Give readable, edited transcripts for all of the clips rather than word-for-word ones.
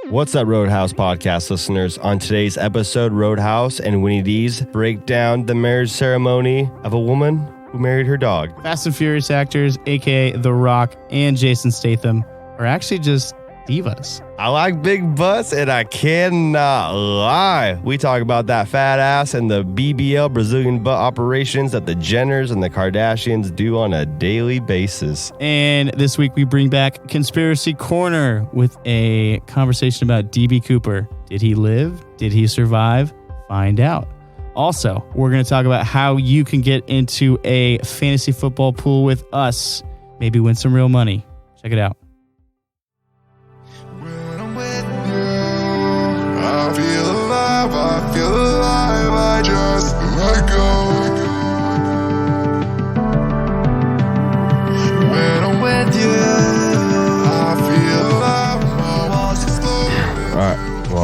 What's up, Roadhouse podcast listeners? On today's episode, Roadhouse and Winnie D's break down the marriage ceremony of a woman who married her dog. Fast and Furious actors, aka The Rock and Jason Statham, are actually just divas. I like big butts, and I cannot lie. We talk about that fat ass and the BBL Brazilian butt operations that the Jenners and the Kardashians do on a daily basis. And this week we bring back Conspiracy Corner with a conversation about DB Cooper. Did he live? Did he survive? Find out. Also, we're going to talk about how you can get into a fantasy football pool with us. Maybe win some real money. Check it out. I feel alive, I just let go. When I'm with you, I feel alive, my walls explode. All right, well,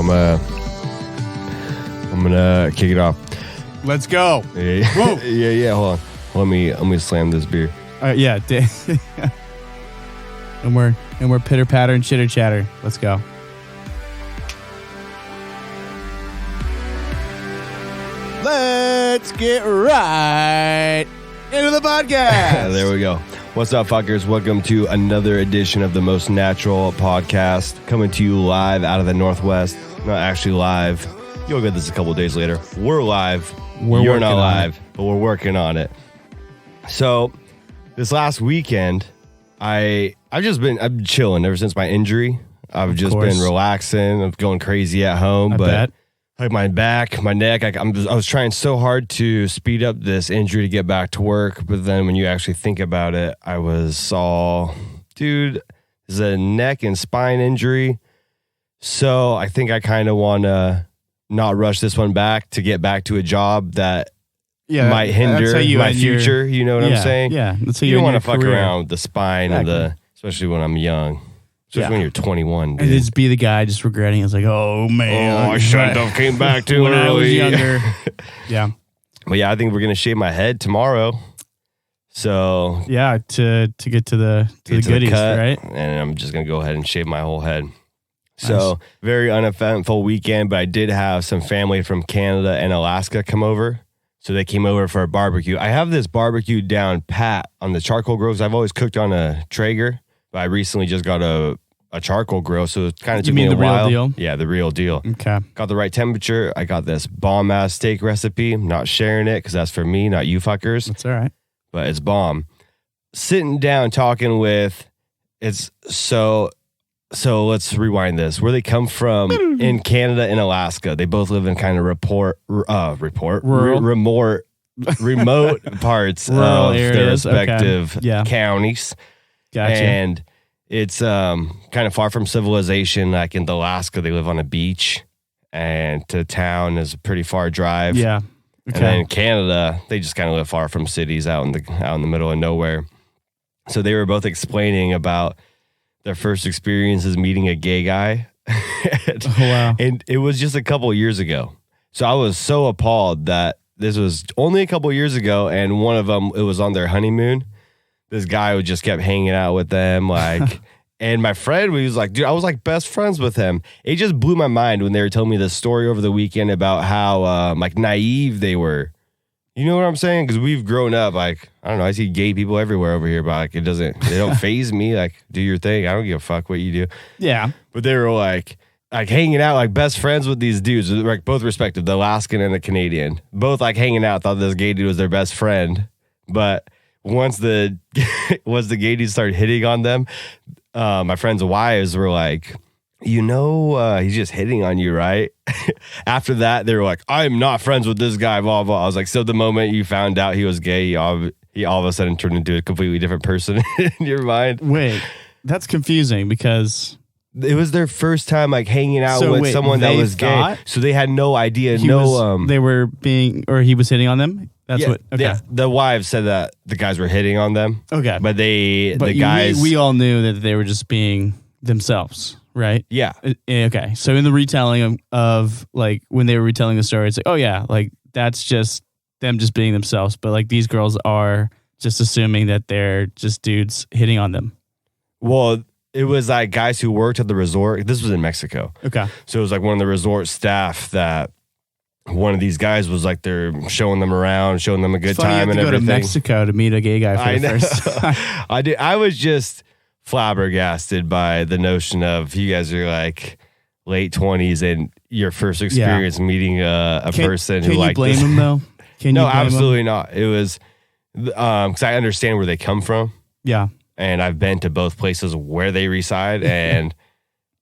I'm gonna kick it off. Let's go. Yeah, Whoa. yeah. Hold on. Let me slam this beer. Yeah. and we're pitter patter and chitter chatter. Let's go. Let's get right into the podcast. There we go. What's up, fuckers? Welcome to another edition of the Most Natural Podcast, coming to you live out of the Northwest. Not actually live. You'll get this a couple days later. We're live. You're not live, but we're working on it. So, this last weekend, I'm chilling ever since my injury. I've just been relaxing. I'm going crazy at home, but like my back, my neck, I was trying so hard to speed up this injury to get back to work. But then when you actually think about it, I was all, dude, this is a neck and spine injury. So I think I kind of want to not rush this one back to get back to a job that might hinder my future. You know what I'm saying? Yeah. You don't want to fuck around with the spine and especially when I'm young. Especially when you're 21, dude. And just be the guy just regretting. It's like, oh, man. I shouldn't have came back too when early. I was younger. Yeah. But yeah, I think we're going to shave my head tomorrow. So yeah, to get to the goodies, right? And I'm just going to go ahead and shave my whole head. So very uneventful weekend, but I did have some family from Canada and Alaska come over. So they came over for a barbecue. I have this barbecue down pat on the charcoal grills. I've always cooked on a Traeger. But I recently just got a charcoal grill, so it kind of took me a while. Real deal? Yeah, the real deal. Okay. Got the right temperature. I got this bomb-ass steak recipe. I'm not sharing it because that's for me, not you fuckers. That's all right. But it's bomb. Sitting down talking with, so let's rewind this. Where they come from in Canada and Alaska. They both live in kind of remote parts Rural of areas. their respective Okay. counties. Gotcha. And it's kind of far from civilization. Like in Alaska, they live on a beach, and to town is a pretty far drive. Yeah. Okay. And then in Canada, they just kind of live far from cities, out in the middle of nowhere. So they were both explaining about their first experiences meeting a gay guy. Wow. And it was just a couple years ago. So I was so appalled that this was only a couple years ago, and one of them, it was on their honeymoon. This guy who just kept hanging out with them, like, and my friend was like, dude, I was like best friends with him. It just blew my mind when they were telling me this story over the weekend about how like naive they were. You know what I'm saying? Because we've grown up, like, I don't know, I see gay people everywhere over here, but like they don't faze me. Like, do your thing. I don't give a fuck what you do. Yeah. But they were like hanging out, like best friends with these dudes, like both respective, the Alaskan and the Canadian, both like hanging out, thought this gay dude was their best friend, but once the gay dude started hitting on them, my friends' wives were like, he's just hitting on you, right? After that, they were like, I'm not friends with this guy, blah, blah. I was like, so the moment you found out he was gay, he all of a sudden turned into a completely different person in your mind? Wait, that's confusing because it was their first time like hanging out with someone that was gay. So they had no idea. He was hitting on them? That's what. Okay. Yeah, the wives said that the guys were hitting on them. Okay. But the guys. We all knew that they were just being themselves, right? Yeah. Okay. So in the retelling of like when they were retelling the story, it's like, oh yeah, like that's just them just being themselves. But like these girls are just assuming that they're just dudes hitting on them. Well, it was like guys who worked at the resort. This was in Mexico. Okay. So it was like one of the resort staff that one of these guys was like, they're showing them around, showing them a good It's funny time you and have to go everything. to Mexico to meet a gay guy for the first time. I was just flabbergasted by the notion of you guys are like late 20s and your first experience meeting a person who like Can you blame him though? No, absolutely not. It was because I understand where they come from. Yeah. And I've been to both places where they reside, and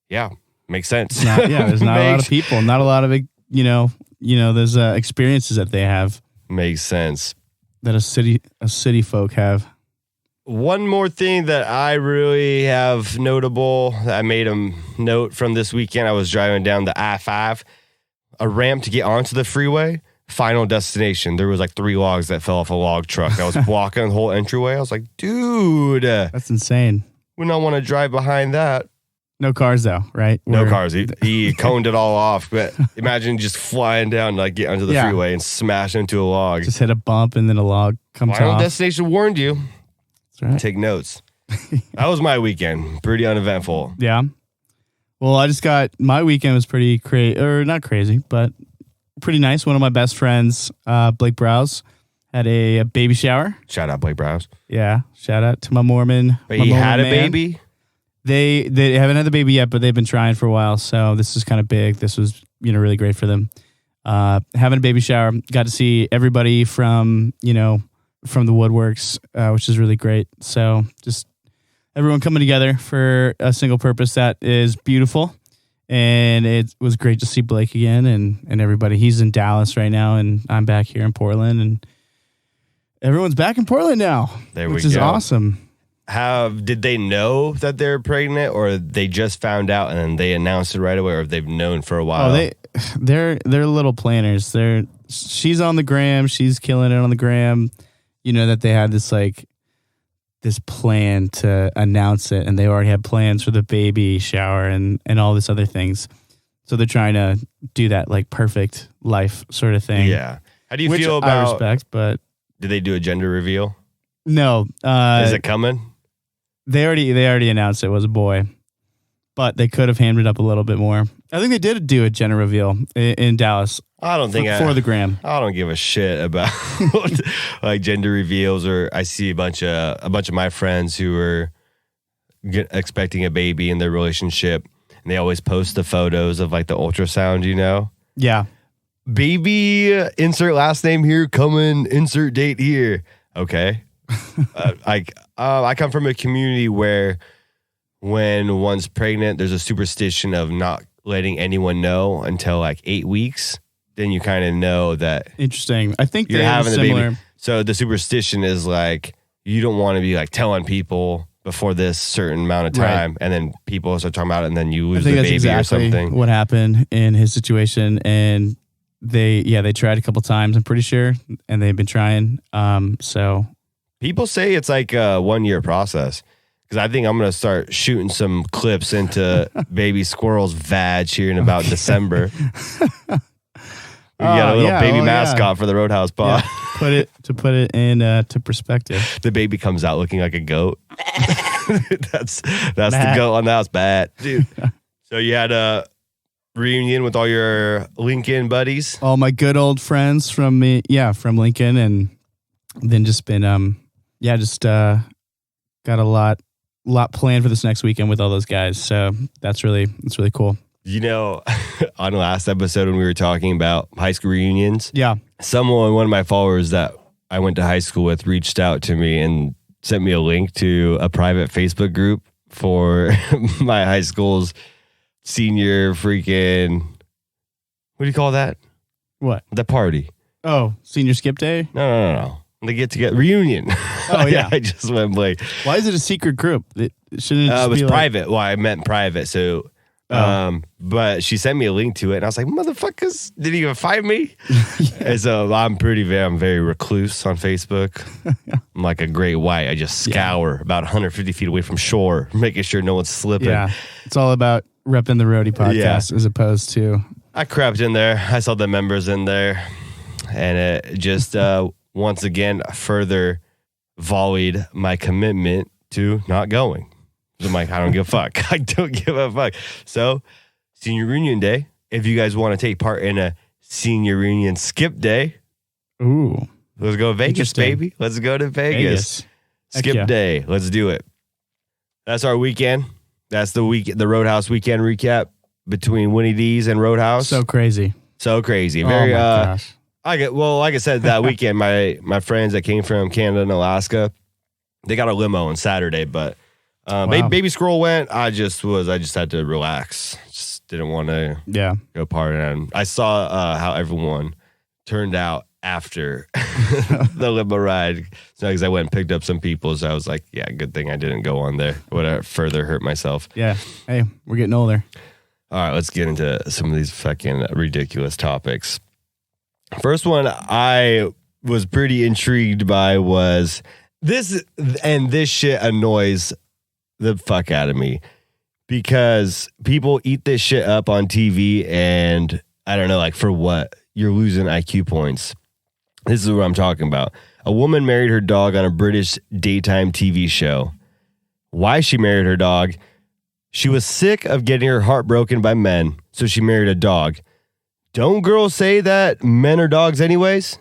yeah, makes sense. There's not a lot of people, not a lot of those experiences that they have. Makes sense. That a city folk have. One more thing that I really have notable, that I made a note from this weekend. I was driving down the I-5, a ramp to get onto the freeway. Final destination. There was like 3 logs that fell off a log truck. I was blocking the whole entryway. I was like, dude, that's insane. We don't want to drive behind that. No cars though, right? No cars. He coned it all off. But imagine just flying down, like get onto the freeway and smash into a log. Just hit a bump and then a log comes off. Final destination warned you. That's right. Take notes. That was my weekend. Pretty uneventful. Yeah. Well, my weekend was pretty not crazy, but pretty nice. One of my best friends, Blake Browse, had a baby shower. Shout out Blake Browse. Yeah. Shout out to my Mormon. But he had a baby? They haven't had the baby yet, but they've been trying for a while. So this is kind of big. This was, really great for them. Having a baby shower, got to see everybody from the woodworks, which is really great. So just everyone coming together for a single purpose that is beautiful. And it was great to see Blake again and everybody. He's in Dallas right now, and I'm back here in Portland, and everyone's back in Portland now, which is awesome. Did they know that they're pregnant, or they just found out and then they announced it right away, or they've known for a while? Oh, they're little planners. She's on the gram. She's killing it on the gram. That they had this plan to announce it, and they already had plans for the baby shower and all this other things. So they're trying to do that like perfect life sort of thing. Yeah. How do you feel about? I respect, but did they do a gender reveal? No. Is it coming? They already announced it was a boy, but they could have hammed it up a little bit more. I think they did do a gender reveal in Dallas. I don't think for the gram. I don't give a shit about like gender reveals, or I see a bunch of my friends who are expecting a baby in their relationship, and they always post the photos of like the ultrasound, Yeah. Baby, insert last name here, coming, insert date here. Okay. I come from a community where when one's pregnant, there's a superstition of not letting anyone know until like 8 weeks. Then you kind of know that. Interesting. I think you're having the similar. baby. So the superstition is like, you don't want to be like telling people before this certain amount of time, right, and then people start talking about it, and then you lose the baby exactly or something. What happened in his situation, and they tried a couple times, I'm pretty sure, and they've been trying. So people say it's like a 1 year process. Because I think I'm going to start shooting some clips into baby squirrel's vag here in about December. We got a little baby mascot for the TheRoadHouzPod. Yeah. Put it in to perspective. The baby comes out looking like a goat. That's the goat on the house, bad dude. So you had a reunion with all your Lincoln buddies. All my good old friends from from Lincoln, and then just been got a lot planned for this next weekend with all those guys. So that's really cool. On the last episode when we were talking about high school reunions, one of my followers that I went to high school with reached out to me and sent me a link to a private Facebook group for my high school's senior freaking, what do you call that? What? The party. Oh, senior skip day? No. They get together. Reunion. Oh, yeah. I just went blank. Why is it a secret group? It was private. Well, I meant private. So, but she sent me a link to it, and I was like, motherfuckers, did he even find me? And so I'm very recluse on Facebook. I'm like a great white. I just scour about 150 feet away from shore, making sure no one's slipping. Yeah. It's all about repping the Roadie podcast as opposed to. I crept in there. I saw the members in there, and it just once again further volleyed my commitment to not going. I'm like, I don't give a fuck. I don't give a fuck. So, senior reunion day. If you guys want to take part in a senior reunion skip day, Ooh. let's go to Vegas, Interesting. baby. Let's go to Vegas. Heck Skip yeah. day. Let's do it. That's our weekend. That's the Roadhouse weekend recap between Winnie D's and Roadhouse. So crazy. So crazy. Oh Very my gosh. like I said, that weekend, my friends that came from Canada and Alaska, they got a limo on Saturday, but Wow. Baby Squirrel went. I just had to relax. Just didn't want to go party. And I saw how everyone turned out after the limo ride. So because I went and picked up some people, so I was like, yeah, good thing I didn't go on there. Would I further hurt myself? Yeah. Hey, we're getting older. All right, let's get into some of these fucking ridiculous topics. First one I was pretty intrigued by was this, and this shit annoys the fuck out of me because people eat this shit up on TV and I don't know, like for what? You're losing IQ points. This is what I'm talking about. A woman married her dog on a British daytime TV show. Why she married her dog? She was sick of getting her heart broken by men, so she married a dog. Don't girls say that men are dogs anyways?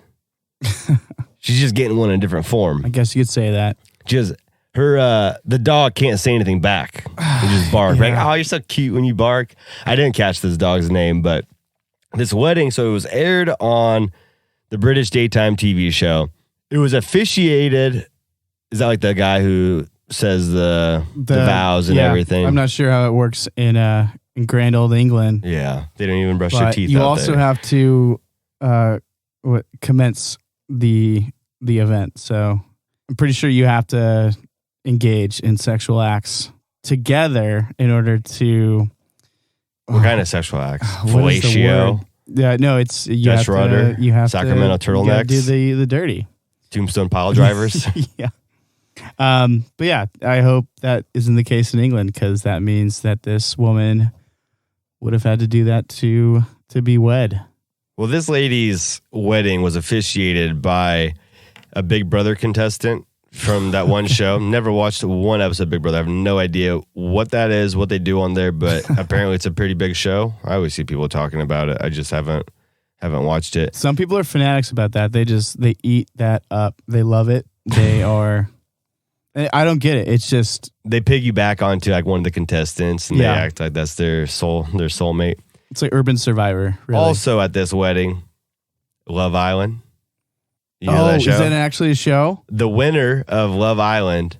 She's just getting one in a different form. I guess you could say that. Just the dog can't say anything back. They just bark. Yeah. Like, oh, you're so cute when you bark. I didn't catch this dog's name, but this wedding, so it was aired on the British daytime TV show. It was officiated. Is that like the guy who says the vows and everything? I'm not sure how it works in grand old England. Yeah, they don't even brush their But teeth. you out also there. have to commence the event. So I'm pretty sure you have to engage in sexual acts together in order to. What kind of sexual acts? What is the Fellatio, word? Yeah, no, it's you Dutch have rudder, to. You have Sacramento to, you gotta turtlenecks. do the dirty. tombstone pile drivers. Yeah. But yeah, I hope that isn't the case in England because that means that this woman would have had to do that to be wed. Well, this lady's wedding was officiated by a Big Brother contestant from that one show. Never watched one episode of Big Brother. I have no idea what that is, what they do on there, but apparently it's a pretty big show. I always see people talking about it. I just haven't watched it. Some people are fanatics about that. They eat that up. They love it. They are. I don't get it. It's just They piggyback onto like one of the contestants and Yeah. they act like that's their soulmate. it's like Urban Survivor. Really. Also at this wedding, Love Island. You know that show? Is that actually a show? The winner of Love Island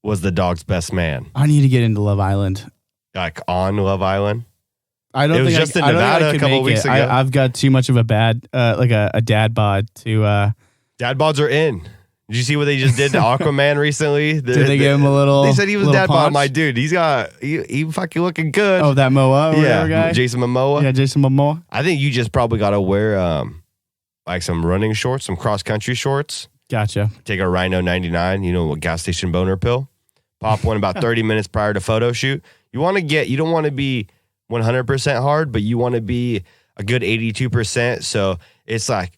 was the dog's best man. I need to get into Love Island. Like on Love Island. I don't It was think just in I don't think Nevada I a could couple make weeks it. ago. I've got too much of a bad, like a dad bod to. Dad bods are in. Did you see what they just did to Aquaman recently? Did they give him a little? They said he was little dad bod. paunch? My dude, he fucking looking good. Oh, that Moa or whatever guy. Jason Momoa. Yeah, Jason Momoa. I think you just probably got to wear like some running shorts, some cross country shorts. Gotcha. Take a Rhino 99, a gas station boner pill. Pop one about 30 minutes prior to photo shoot. You don't want to be 100% hard, but you want to be a good 82%. So it's like,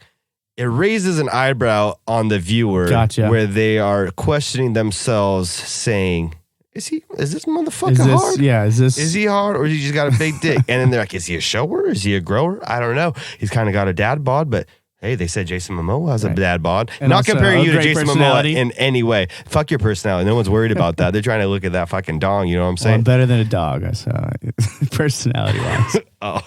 it raises an eyebrow on the viewer Gotcha. where they are questioning themselves saying, is this motherfucker hard? Yeah, Is he hard or has he just got a big dick? And then they're like, is he a shower? Is he a grower? I don't know. He's kind of got a dad bod, but hey, they said Jason Momoa has a dad bod. And Not also comparing a you to great Jason Momoa personality. in any way. Fuck your personality. No one's worried about that. They're trying to look at that fucking dong. You know what I'm Well, saying? I'm better than a dog. So personality wise. Oh,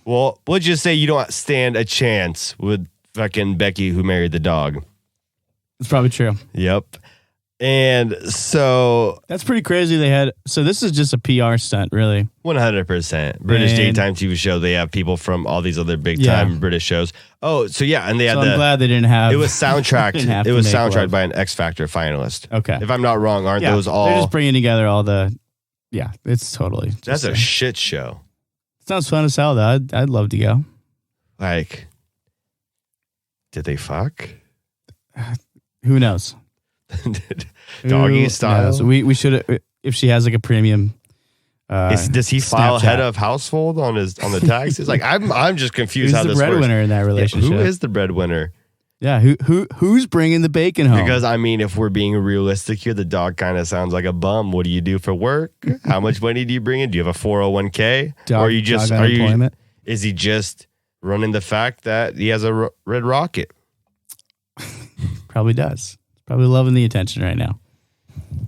well, let's just say you don't stand a chance with fucking Becky who married the dog. It's probably true. Yep. And so That's pretty crazy. So this is just a PR stunt, really. 100% British And- daytime TV show. They have people from all these other big time British shows. Oh, so yeah, and they had So I'm glad they didn't have. it was soundtracked. didn't have It to was make soundtracked love. by an X Factor finalist. Okay. If I'm not wrong, aren't those all? They're just bringing together all the. Yeah, it's totally. That's just a shit show. sounds fun as hell, though. I'd love to go. Like, did they fuck? Who knows? Doggy Who style. knows? We should, if she has like a premium. Does he file Snapchat. head of household on the taxes? Like, I'm just confused Who's how the this works. breadwinner in that Yeah, relationship? who is the breadwinner? Yeah, who's bringing the bacon home? Because, I mean, if we're being realistic here, the dog kind of sounds like a bum. What do you do for work? How much money do you bring in? Do you have a 401k? Dog, or are you just, dog unemployment? Is he just running the fact that he has a red rocket? Probably does. Probably loving the attention right now.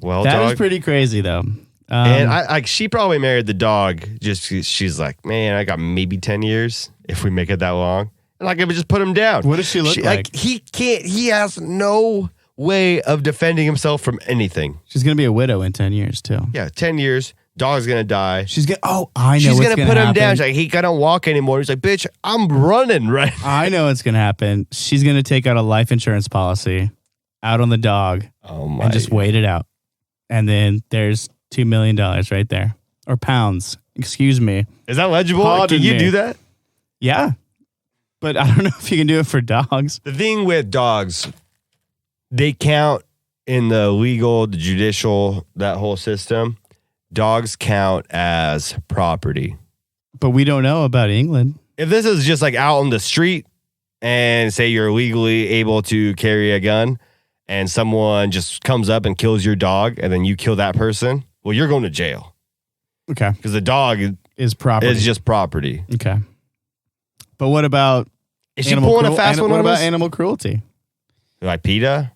Well, that dog. is pretty crazy, though. And she probably married the dog just 'cause she's like, man, I got maybe 10 years if we make it that long. And I could just put him down. What does she look like? He can't, he has no way of defending himself from anything. She's going to be a widow in 10 years, too. Yeah, 10 years, dog's going to die. She's going to, I know She's what's going to gonna put him happen. down. She's like, he can't walk anymore. He's like, bitch, I'm running, right? I know what's going to happen. She's going to take out a life insurance policy out on the dog and just wait it out. And then there's $2 million right there. Or pounds. Excuse me. Is that legible? Pardon Can you me. do that? Yeah. But I don't know if you can do it for dogs. The thing with dogs, they count in the legal, the judicial, that whole system. Dogs count as property. But we don't know about England. If this is just like out on the street and say you're legally able to carry a gun and someone just comes up and kills your dog and then you kill that person, well, you're going to jail. Okay. Because the dog Is property. is just property. Okay. But what about Is she pulling a fast one what on about us? animal cruelty? Like PETA?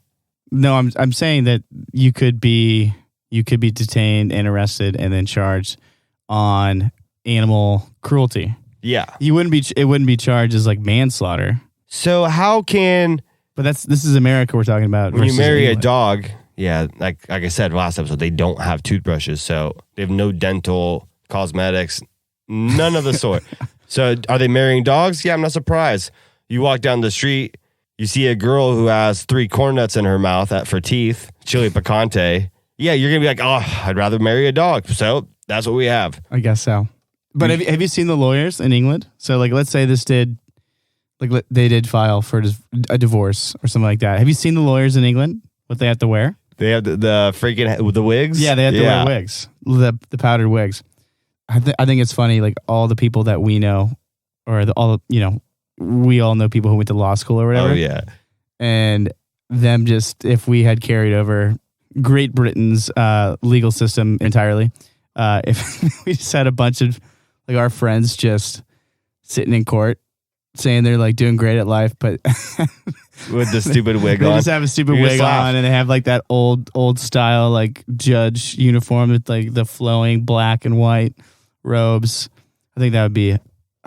No, I'm saying that you could be detained and arrested and then charged on animal cruelty. Yeah. It wouldn't be charged as like manslaughter. So how can... But this is America we're talking about. When you versus marry England. a dog, yeah, like I said last episode, they don't have toothbrushes, so they have no dental, cosmetics, none of the sort. So are they marrying dogs? Yeah, I'm not surprised. You walk down the street, you see a girl who has 3 corn nuts in her mouth for teeth, chili picante. Yeah, you're gonna be like, oh, I'd rather marry a dog. So that's what we have. I guess so. But have you seen the lawyers in England? So like, let's say they did file for a divorce or something like that. Have you seen the lawyers in England? What they have to wear? They have the freaking the wigs. Yeah, they have to wear wigs, the powdered wigs. I think it's funny. Like all the people that we know, or we all know people who went to law school or whatever. Oh yeah. And them just, if we had carried over Great Britain's legal system entirely, if we just had a bunch of like our friends just sitting in court saying they're like doing great at life, but With the stupid wig they on. just have a stupid You're wig gonna laugh. on, and they have like that old style like judge uniform with like the flowing black and white robes. I think that would be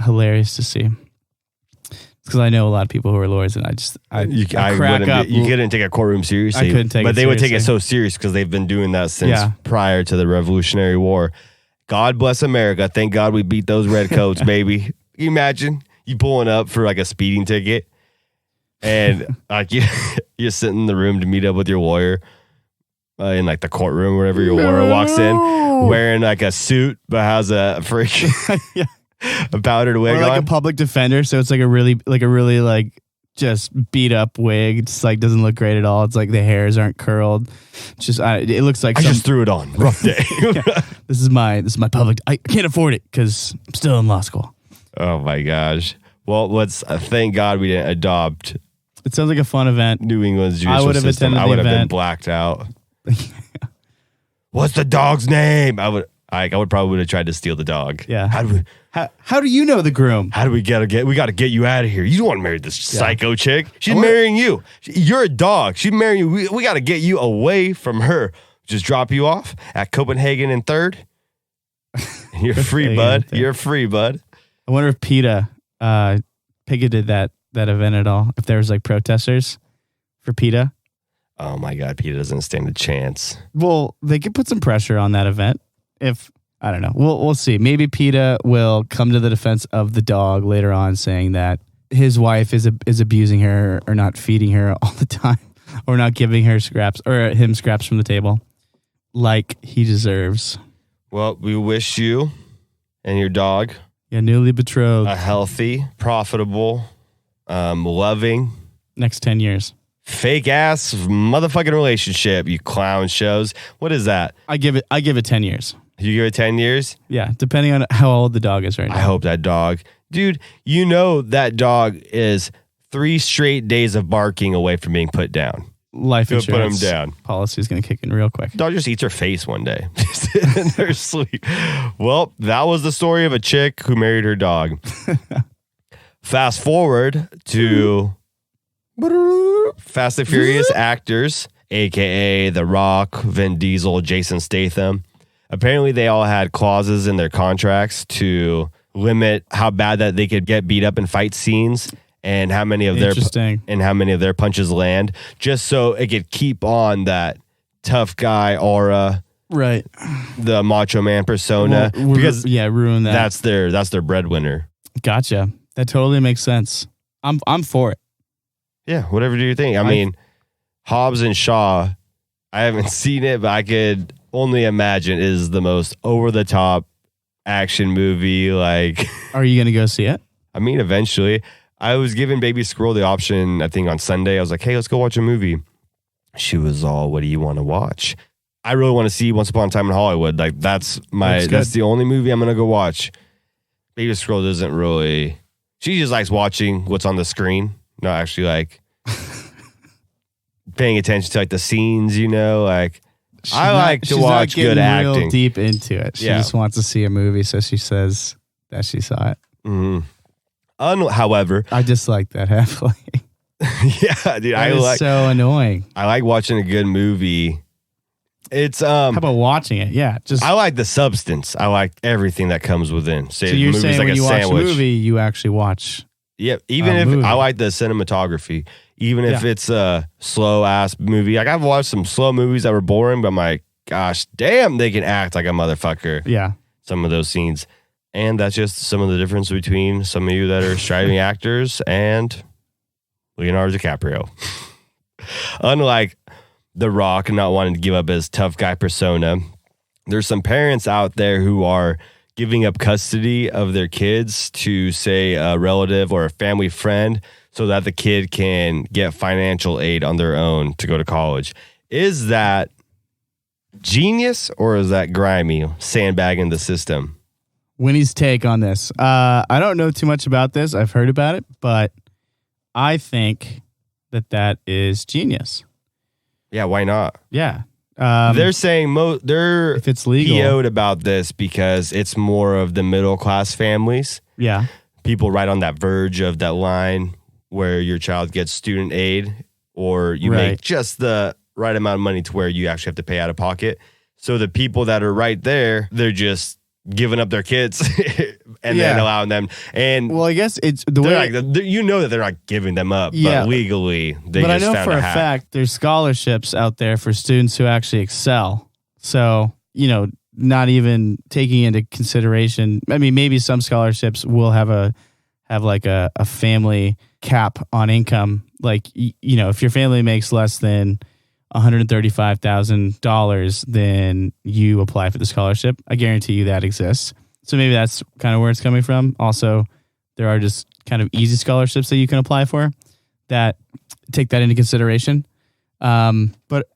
hilarious to see. Because I know a lot of people who are lawyers, and I crack up. You couldn't take a courtroom seriously. I couldn't take it but they would take it seriously. so serious because they've been doing that since Yeah. prior to the Revolutionary War. God bless America. Thank God we beat those redcoats, baby. Can you imagine you pulling up for like a speeding ticket, and like you're sitting in the room to meet up with your lawyer in like the courtroom, wherever your lawyer walks in, wearing like a suit but has a freaking Yeah. a powdered wig Or like on. a public defender, so it's like a really just beat up wig. It's like doesn't look great at all. It's like the hairs aren't curled. It's just it looks like I just threw it on. Rough day. this is my public. I can't afford it because I'm still in law school. Oh my gosh. Well, let's thank God we didn't adopt It sounds like a fun event. New England's judicial I would have system. attended I the would have been event. blacked out. What's the dog's name? I would probably have tried to steal the dog. Yeah. How How do you know the groom? do we we got to get you out of here. You don't want to marry this psycho chick. She's marrying you. You're a dog. She's marrying you. We got to get you away from her. Just drop you off at Copenhagen in 3rd. You're free, bud. You're free, bud. I wonder if PETA picketed that event at all. If there was like protesters for PETA. Oh my God, Peter doesn't stand a chance. Well, they could put some pressure on that event. If I don't know, we'll see. Maybe PETA will come to the defense of the dog later on, saying that his wife is abusing her or not feeding her all the time, or not giving her scraps or him scraps from the table, like he deserves. Well, we wish you and your dog Yeah, newly betrothed. a healthy, profitable, loving, Next 10 years. fake ass motherfucking relationship. You clown shows. What is that? I give it 10 years. You give it 10 years? Yeah, depending on how old the dog is right now. I hope that dog, dude, you know that dog is 3 straight days of barking away from being put down. Life Go put him insurance down. policy is going to kick in real quick. Dog just eats her face one day in her sleep. Well, that was the story of a chick who married her dog. Fast forward to Fast and Furious actors, a.k.a. The Rock, Vin Diesel, Jason Statham. Apparently, they all had clauses in their contracts to limit how bad that they could get beat up in fight scenes and how many of their punches land, just so it could keep on that tough guy aura, right? The macho man persona, because ruin that. That's their breadwinner. Gotcha. That totally makes sense. I'm for it. Yeah, whatever do you think? I mean, Hobbs and Shaw, I haven't seen it, but I could only imagine is the most over the top action movie. Like, are you gonna go see it? I mean, eventually. I was giving Baby Squirrel the option, I think on Sunday. I was like, hey, let's go watch a movie. She was all, what do you want to watch? I really want to see Once Upon a Time in Hollywood. Like, that's the only movie I'm going to go watch. Baby Squirrel doesn't really, she just likes watching what's on the screen. Not actually like paying attention to like the scenes, you know, like I like to watch good acting. Real deep into it. She just wants to see a movie, so she says that she saw it. Mm-hmm. However, I dislike that heavily. Yeah, dude, it's so annoying. I like watching a good movie. It's how about watching it? Yeah, I like the substance. I like everything that comes within. So you're saying like when you watch a movie, you actually watch. Yeah, even if movie. I like the cinematography, even if it's a slow ass movie. Like I've watched some slow movies that were boring, but I'm like, gosh, damn, they can act like a motherfucker. Yeah, some of those scenes. And that's just some of the difference between some of you that are striving actors and Leonardo DiCaprio. Unlike The Rock not wanting to give up his tough guy persona, there's some parents out there who are giving up custody of their kids to, say, a relative or a family friend so that the kid can get financial aid on their own to go to college. Is that genius or is that grimy, sandbagging the system? Winnie's take on this. I don't know too much about this. I've heard about it, but I think that is genius. Yeah, why not? Yeah. They're saying they're if it's legal. PO'd about this because it's more of the middle class families. Yeah. People right on that verge of that line where your child gets student aid or you make just the right amount of money to where you actually have to pay out of pocket. So the people that are right there, they're just giving up their kids and then allowing them. And well, I guess it's the way you know that they're not giving them up, but legally they but just I know for a fact there's scholarships out there for students who actually excel. So, you know, not even taking into consideration. I mean, maybe some scholarships will have a family cap on income. Like, you know, if your family makes less than $135,000, then you apply for the scholarship. I guarantee you that exists. So maybe that's kind of where it's coming from. Also, there are just kind of easy scholarships that you can apply for that take that into consideration. But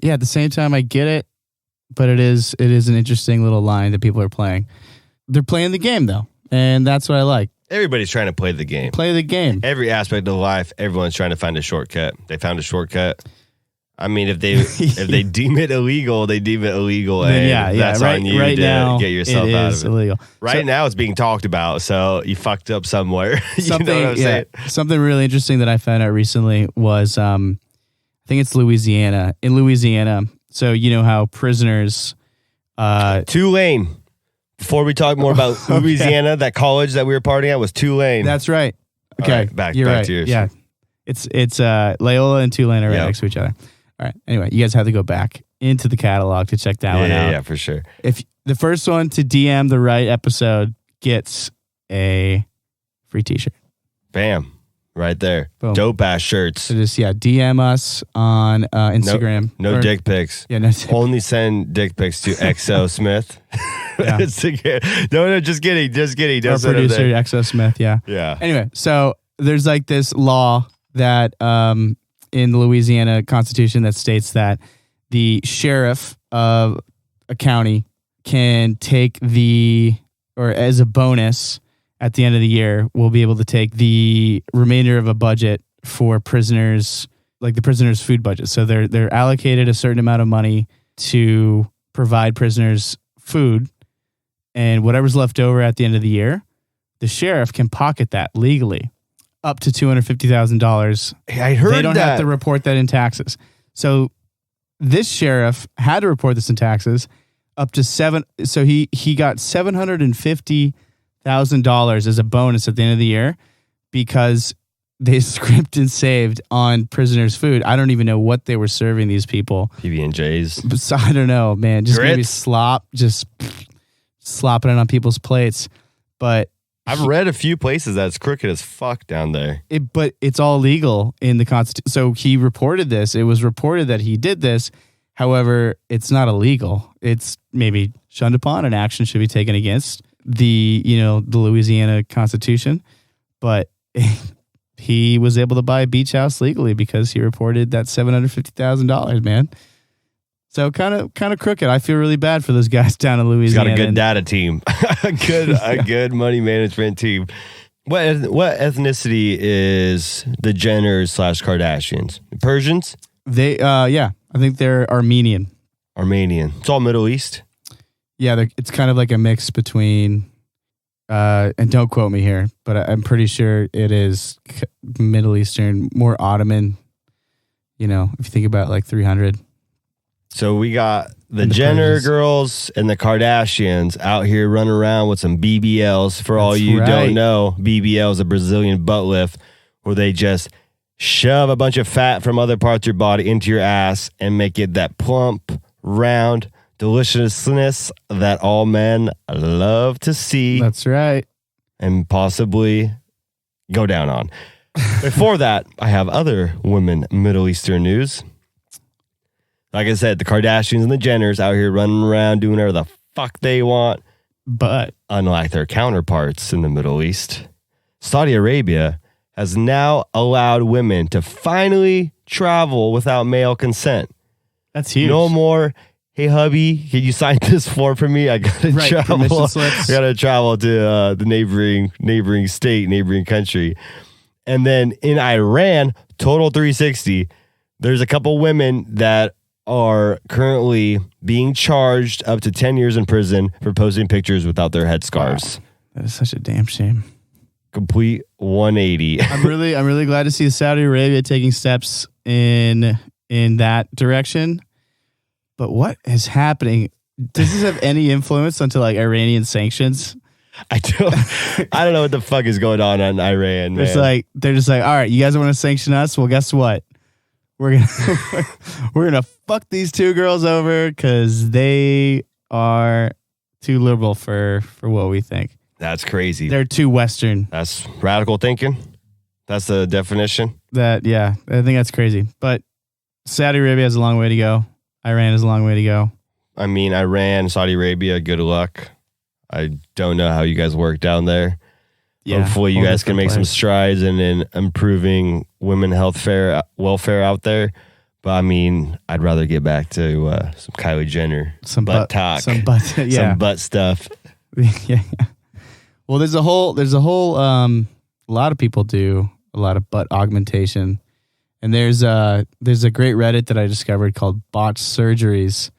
yeah, at the same time, I get it. But it is an interesting little line that people are playing. They're playing the game though, and that's what I like. Everybody's trying to play the game. Play the game. Every aspect of life, everyone's trying to find a shortcut. They found a shortcut. I mean, if they deem it illegal, they deem it illegal, and that's on you to get yourself out of it. Illegal. Right now, it's being talked about, so you fucked up somewhere. You know what I'm saying? Something really interesting that I found out recently was, I think it's Louisiana. In Louisiana, so you know how prisoners... Tulane. Before we talk more about Louisiana, that college that we were partying at was Tulane. That's right. Okay, right, back to yours. Yeah, it's Loyola and Tulane are right next to each other. All right. Anyway, you guys have to go back into the catalog to check that one out. Yeah, for sure. If the first one to DM the right episode gets a free t-shirt. Bam. Right there. Boom. Dope ass shirts. So just, DM us on Instagram. No dick pics. Yeah, no. Only send dick pics to XO Smith. No, just kidding. Just kidding. Our producer, XO Smith, yeah. Yeah. Anyway, so there's like this law that in the Louisiana Constitution that states that the sheriff of a county can take as a bonus at the end of the year will be able to take the remainder of a budget for prisoners, like the prisoners' food budget. So they're allocated a certain amount of money to provide prisoners food, and whatever's left over at the end of the year, the sheriff can pocket that legally up to $250,000. I heard they don't that. have to report that in taxes. So this sheriff had to report this in taxes up to $7. So he got $750,000 as a bonus at the end of the year because they script and saved on prisoners' food. I don't even know what they were serving these people. PB&Js. So I don't know, man. Just maybe Grits? slop, just slopping it on people's plates. But I've read a few places that's crooked as fuck down there. but it's all legal in the Constitution. So he reported this. It was reported that he did this. However, it's not illegal. It's maybe shunned upon, and action should be taken against the Louisiana Constitution. But he was able to buy a beach house legally because he reported that $750,000, man. So kind of crooked. I feel really bad for those guys down in He's got Louisiana. a good data team, a good money management team. What ethnicity is the Jenners / Kardashians? Persians? They, I think they're Armenian. It's all Middle East. Yeah, it's kind of like a mix between, and don't quote me here, but I'm pretty sure it is Middle Eastern, more Ottoman. If you think about like 300. So we got the And the Jenner Persians. girls and the Kardashians out here running around with some BBLs. For all That's you right. don't know, BBL is a Brazilian butt lift where they just shove a bunch of fat from other parts of your body into your ass and make it that plump, round deliciousness that all men love to see That's right. and possibly go down on. Before that, I have other women Middle Eastern news. Like I said, the Kardashians and the Jenners out here running around doing whatever the fuck they want. But Unlike their counterparts in the Middle East, Saudi Arabia has now allowed women to finally travel without male consent. that's huge. No more, hey hubby, can you sign this form for me? I gotta Right, travel. permission slips. I gotta travel to the neighboring state, neighboring country. And then in Iran, total 360. There's a couple women that are currently being charged up to 10 years in prison for posting pictures without their headscarves. Wow. That is such a damn shame. Complete 180. I'm really glad to see Saudi Arabia taking steps in that direction. But what is happening? Does this have any influence onto like Iranian sanctions? I don't know what the fuck is going on in Iran, man. They're just like, all right, you guys want to sanction us? Well, guess what? We're gonna fuck these two girls over because they are too liberal for what we think. That's crazy. They're too Western. That's radical thinking. That's the definition. I think that's crazy. But Saudi Arabia has a long way to go. Iran has a long way to go. I mean, Iran, Saudi Arabia, good luck. I don't know how you guys work down there. Yeah, Hopefully you all guys can different make some players. strides in improving women welfare out there. But I mean, I'd rather get back to some Kylie Jenner, Some butt talk, some butt, yeah, some butt stuff. yeah. Well, there's a whole a lot of people do a lot of butt augmentation, and there's a great Reddit that I discovered called Botched Surgeries.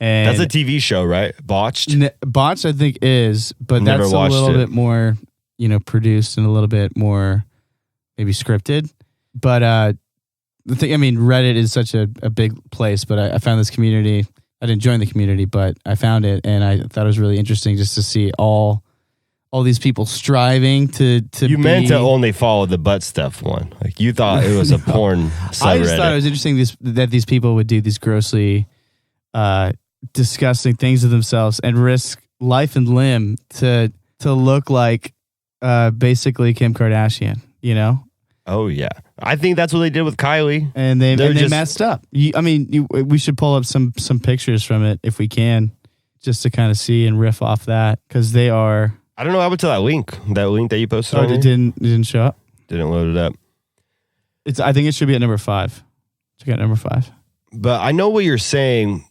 And That's a TV show, right? Botched. Botched, I think, is, but Never that's a watched little it. bit more, produced and a little bit more maybe scripted. But the thing, I mean, Reddit is such a big place, but I found this community. I didn't join the community, but I found it, and I thought it was really interesting just to see all these people striving to You be, meant to only follow the butt stuff one. Like you thought it was a porn subreddit. I just thought it was interesting that these people would do these grossly disgusting things to themselves and risk life and limb to look like basically Kim Kardashian, Oh yeah, I think that's what they did with Kylie. and they They're just- messed up. We should pull up some pictures from it if we can, just to kind of see and riff off that, because they are. I don't know what happened to that link that you posted. Oh, on it here? didn't show up. Didn't load it up. I think it should be at number 5. Check out number 5. But I know what you're saying,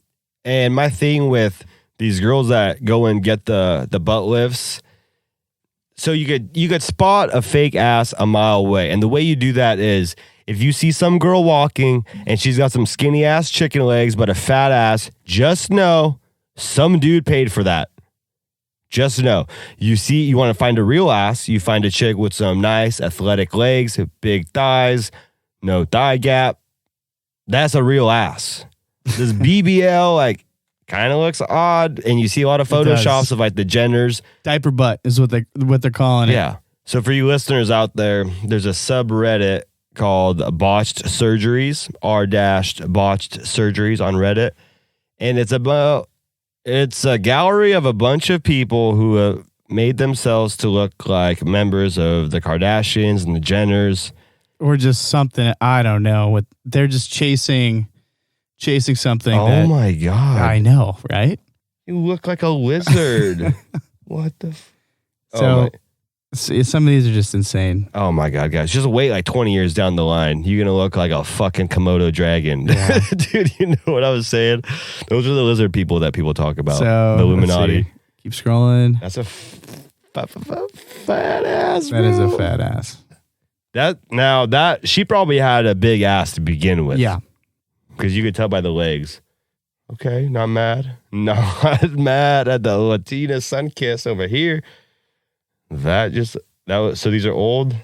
and my thing with these girls that go and get the butt lifts. So you could spot a fake ass a mile away. And the way you do that is if you see some girl walking and she's got some skinny ass chicken legs but a fat ass, just know some dude paid for that. Just know. You want to find a real ass, you find a chick with some nice athletic legs, big thighs, no thigh gap. That's a real ass. This BBL like kind of looks odd, and you see a lot of photoshops of like the Jenners. Diaper butt is what they're calling it. Yeah. So for you listeners out there, there's a subreddit called Botched Surgeries, r-botched surgeries on Reddit. And it's a gallery of a bunch of people who have made themselves to look like members of the Kardashians and the Jenners. Or just something, I don't know. They're just chasing something. Oh my God. I know, right? You look like a lizard. What the So some of these are just insane. Oh my God, guys. Just wait like 20 years down the line. You're going to look like a fucking Komodo dragon. Yeah. Dude, you know what I was saying? Those are the lizard people that people talk about. So, the Illuminati. Keep scrolling. That's a fat ass, That is a fat ass. That she probably had a big ass to begin with. Yeah. Because you could tell by the legs. Okay, not mad. Not mad at the Latina sun kiss over here. So these are old.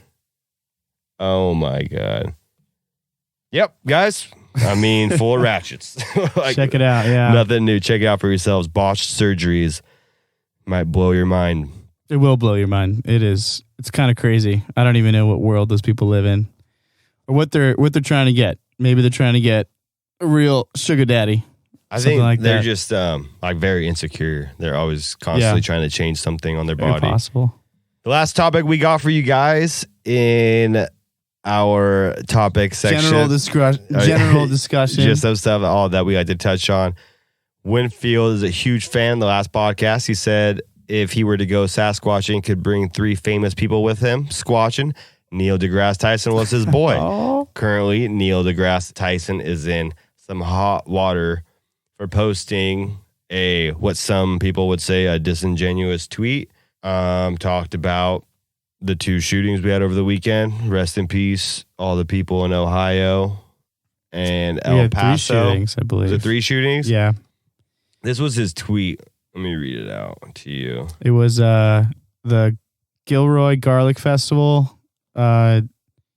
Oh my God. Yep, guys. I mean, full of ratchets. Like, check it out. Yeah. Nothing new. Check it out for yourselves. Botched surgeries might blow your mind. It will blow your mind. It is. It's kind of crazy. I don't even know what world those people live in, or what they're trying to get. Maybe they're trying to get a real sugar daddy. I think like they're just like very insecure. They're always constantly trying to change something on their Very body. possible. The last topic we got for you guys in our topic section. General discussion. Just some stuff, all that we like to touch on. Winfield is a huge fan of the last podcast. He said if he were to go Sasquatching, could bring 3 famous people with him squatching. Neil deGrasse Tyson was his boy. Oh. Currently, Neil deGrasse Tyson is in some hot water for posting what some people would say a disingenuous tweet. Talked about the 2 shootings we had over the weekend. Rest in peace, all the people in Ohio and El Paso. 3 shootings, I believe. Was it 3 shootings? Yeah. This was his tweet. Let me read it out to you. It was the Gilroy Garlic Festival. Then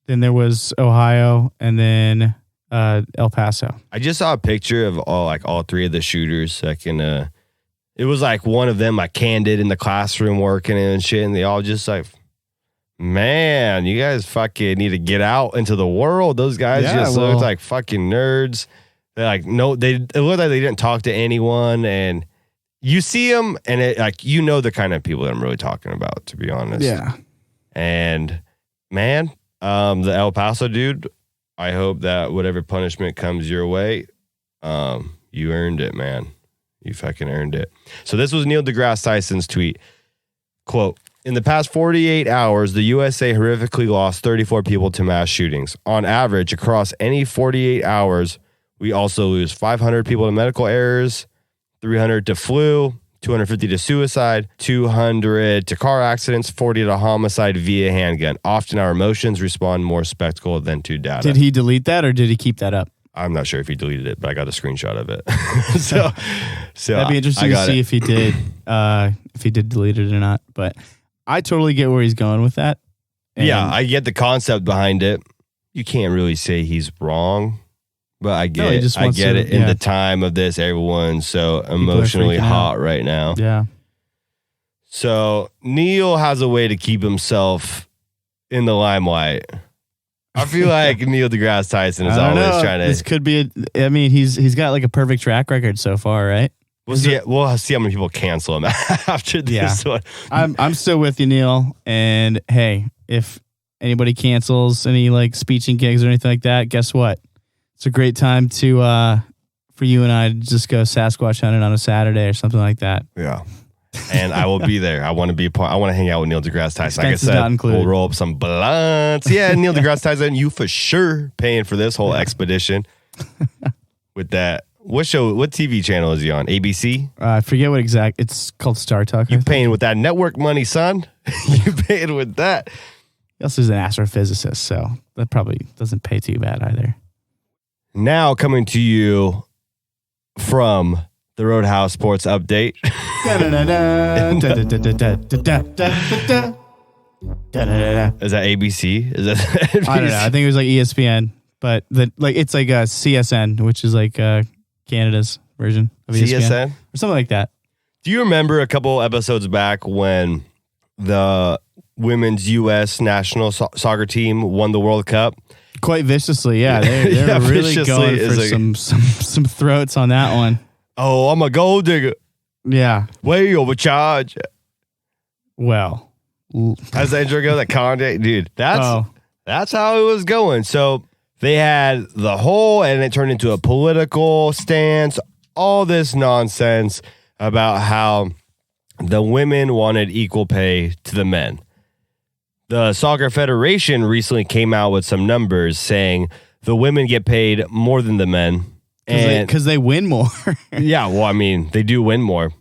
there was Ohio, and then El Paso. I just saw a picture of all 3 of the shooters. It was like one of them like candid in the classroom working and shit, and they all just like, man, you guys fucking need to get out into the world. Those guys looked like fucking nerds. They're like, no, it looked like they didn't talk to anyone, and you see them, and it like the kind of people that I'm really talking about, to be honest. Yeah. And man, the El Paso dude, I hope that whatever punishment comes your way, you earned it, man. You fucking earned it. So this was Neil deGrasse Tyson's tweet. Quote, in the past 48 hours, the USA horrifically lost 34 people to mass shootings. On average, across any 48 hours, we also lose 500 people to medical errors, 300 to flu, 250 to suicide, 200 to car accidents, 40 to homicide via handgun. Often our emotions respond more spectacle than to data. Did he delete that, or did he keep that up? I'm not sure if he deleted it, but I got a screenshot of it. so that'd be interesting to see if he did delete it or not. But I totally get where he's going with that. Yeah, I get the concept behind it. You can't really say he's wrong, but I get it. In the time of this, everyone's so emotionally hot right now. Yeah. So Neil has a way to keep himself in the limelight. I feel like Neil deGrasse Tyson is always trying to. This could be. He's got like a perfect track record so far, right? We'll see how many people cancel him after this one. I'm still with you, Neil. And hey, if anybody cancels any like speeching gigs or anything like that, guess what? It's a great time to for you and I to just go Sasquatch hunting on a Saturday or something like that. Yeah. And I will be there. I want to be a part. I want to hang out with Neil deGrasse Tyson. Expenses like I said, not included. we'll roll up some blunts. Yeah, Neil deGrasse Tyson, you for sure paying for this whole expedition with that What TV channel is he on? ABC? I forget what exact. It's called Star Talk. You paying with that network money, son? You paying with that? He also is an astrophysicist, so that probably doesn't pay too bad either. Now coming to you from the Roadhouse Sports Update. Is that ABC? Is that NBC? I don't know. I think it was like ESPN, but it's like a CSN, which is like Canada's version of ESPN. CSN? Or something like that. Do you remember a couple episodes back when the women's U.S. national soccer team won the World Cup? Quite viciously, yeah. They're really going for some throats on that one. Oh, I'm a gold digger. Yeah. Way overcharge. Well. How's that intro go? That Kanye? Dude, that's how it was going. So they had the whole, and it turned into a political stance, all this nonsense about how the women wanted equal pay to the men. The Soccer Federation recently came out with some numbers saying the women get paid more than the men. Because they win more. Yeah, well, I mean, they do win more.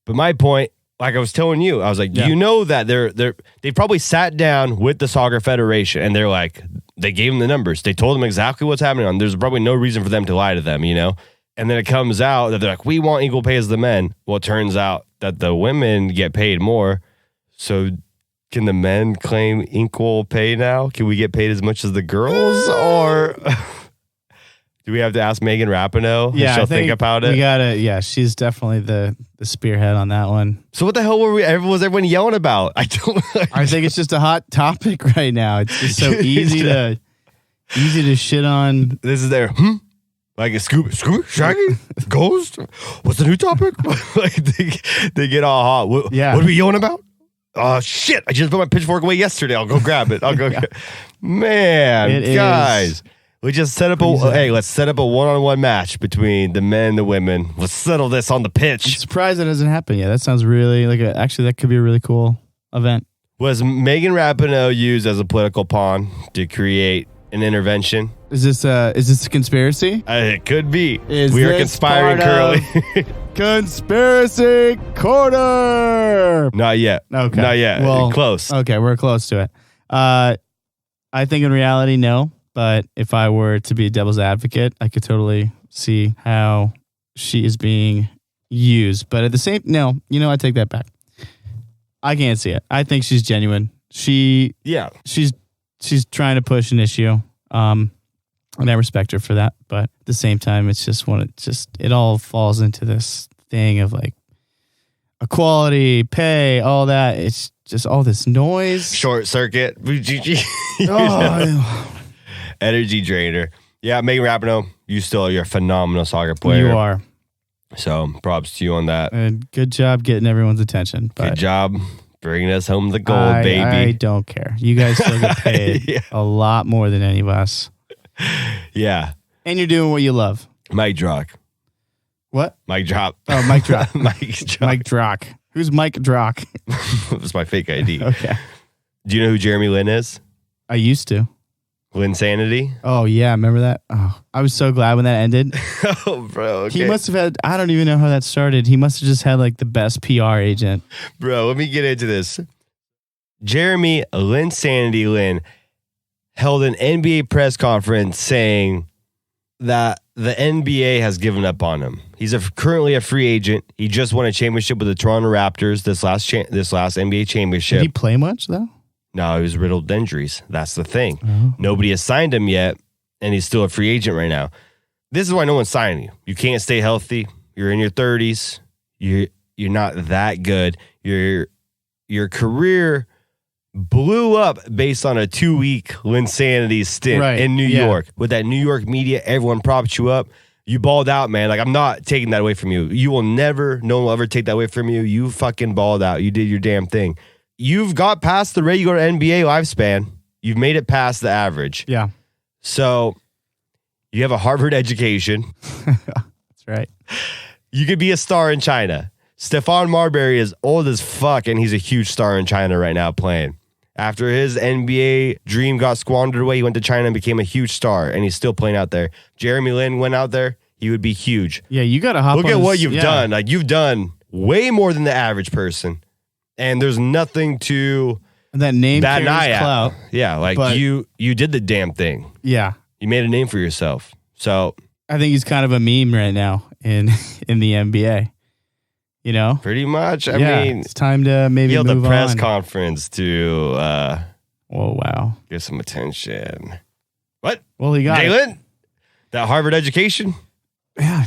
But my point, like I was telling you, I was like, do you know that they probably sat down with the Soccer Federation and they're like, they gave them the numbers. They told them exactly what's happening. There's probably no reason for them to lie to them, you know? And then it comes out that they're like, we want equal pay as the men. Well, it turns out that the women get paid more. So can the men claim equal pay now? Can we get paid as much as the girls? Or do we have to ask Megan Rapinoe? Yeah, she'll think about it. We gotta. Yeah, she's definitely the spearhead on that one. So what the hell was everyone yelling about? I think it's just a hot topic right now. It's just so easy to shit on. This is their like a Scooby, Shaggy, Ghost. What's the new topic? Like they get all hot. What are we yelling about? Shit! I just put my pitchfork away yesterday. I'll go grab it. Man, guys. We just set up let's set up a one-on-one match between the men and the women. Let's settle this on the pitch. I'm surprised that hasn't happened yet. That sounds really actually that could be a really cool event. Was Megan Rapinoe used as a political pawn to create an intervention? Is this a conspiracy? It could be. We are conspiring currently. Conspiracy Corner. Not yet. Okay. Not yet. Well, close. Okay, we're close to it. I think in reality, no. But if I were to be a devil's advocate, I could totally see how she is being used. But at the same, I take that back. I can't see it. I think she's genuine. She's trying to push an issue. And I respect her for that. But at the same time, it's just it all falls into this thing of like equality, pay, all that. It's just all this noise. Short circuit. Oh, energy drainer. Yeah, Megan Rapinoe, you're a phenomenal soccer player. You are. So props to you on that. And good job getting everyone's attention. Good job bringing us home the gold, baby. I don't care. You guys still get paid a lot more than any of us. Yeah. And you're doing what you love. Mike Drock. What? Mike Drop. Oh, Mike Drock. Mike Drock. Who's Mike Drock? That's my fake ID. Okay. Do you know who Jeremy Lin is? I used to. Linsanity? Oh, yeah. Remember that? Oh, I was so glad when that ended. Oh, bro. Okay. He must have had, I don't even know how that started. He must have just had like the best PR agent. Bro, let me get into this. Jeremy Linsanity Lin held an NBA press conference saying that the NBA has given up on him. He's currently a free agent. He just won a championship with the Toronto Raptors this last NBA championship. Did he play much, though? No, he was riddled with injuries. That's the thing. Oh. Nobody has signed him yet, and he's still a free agent right now. This is why no one's signing you. You can't stay healthy. You're in your 30s. You're not that good. Your career blew up based on a 2-week Linsanity stint in New York. With that New York media, everyone propped you up. You balled out, man. Like, I'm not taking that away from you. No one will ever take that away from you. You fucking balled out. You did your damn thing. You've got past the regular NBA lifespan. You've made it past the average. Yeah. So you have a Harvard education. That's right. You could be a star in China. Stephon Marbury is old as fuck, and he's a huge star in China right now playing. After his NBA dream got squandered away, he went to China and became a huge star, and he's still playing out there. Jeremy Lin went out there. he would be huge. Yeah, you got to hop on Look at what this- you've yeah. done. Like, you've done way more than the average person. And there's nothing to And that name bat an eye carries at. clout. Yeah, like but- you did the damn thing. Yeah. You made a name for yourself. So I think he's kind of a meme right now in the NBA. You know? pretty much, I Yeah, mean, it's time to maybe he held move a press on. conference to Oh, wow. get some attention. What? Well, he got it. Jalen? That Harvard education? Yeah.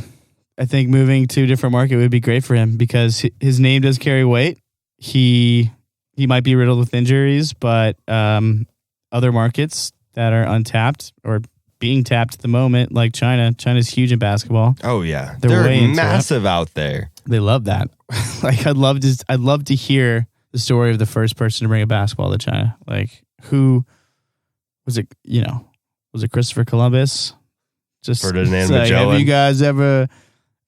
I think moving to a different market would be great for him because his name does carry weight. He might be riddled with injuries, but other markets that are untapped or being tapped at the moment, like China's huge in basketball. Oh, yeah. They're way They're into massive out there. They love that. Like I'd love to hear the story of the first person to bring a basketball to China. Like who was it? You know, was it Christopher Columbus? Just Ferdinand say, have Magellan. you guys ever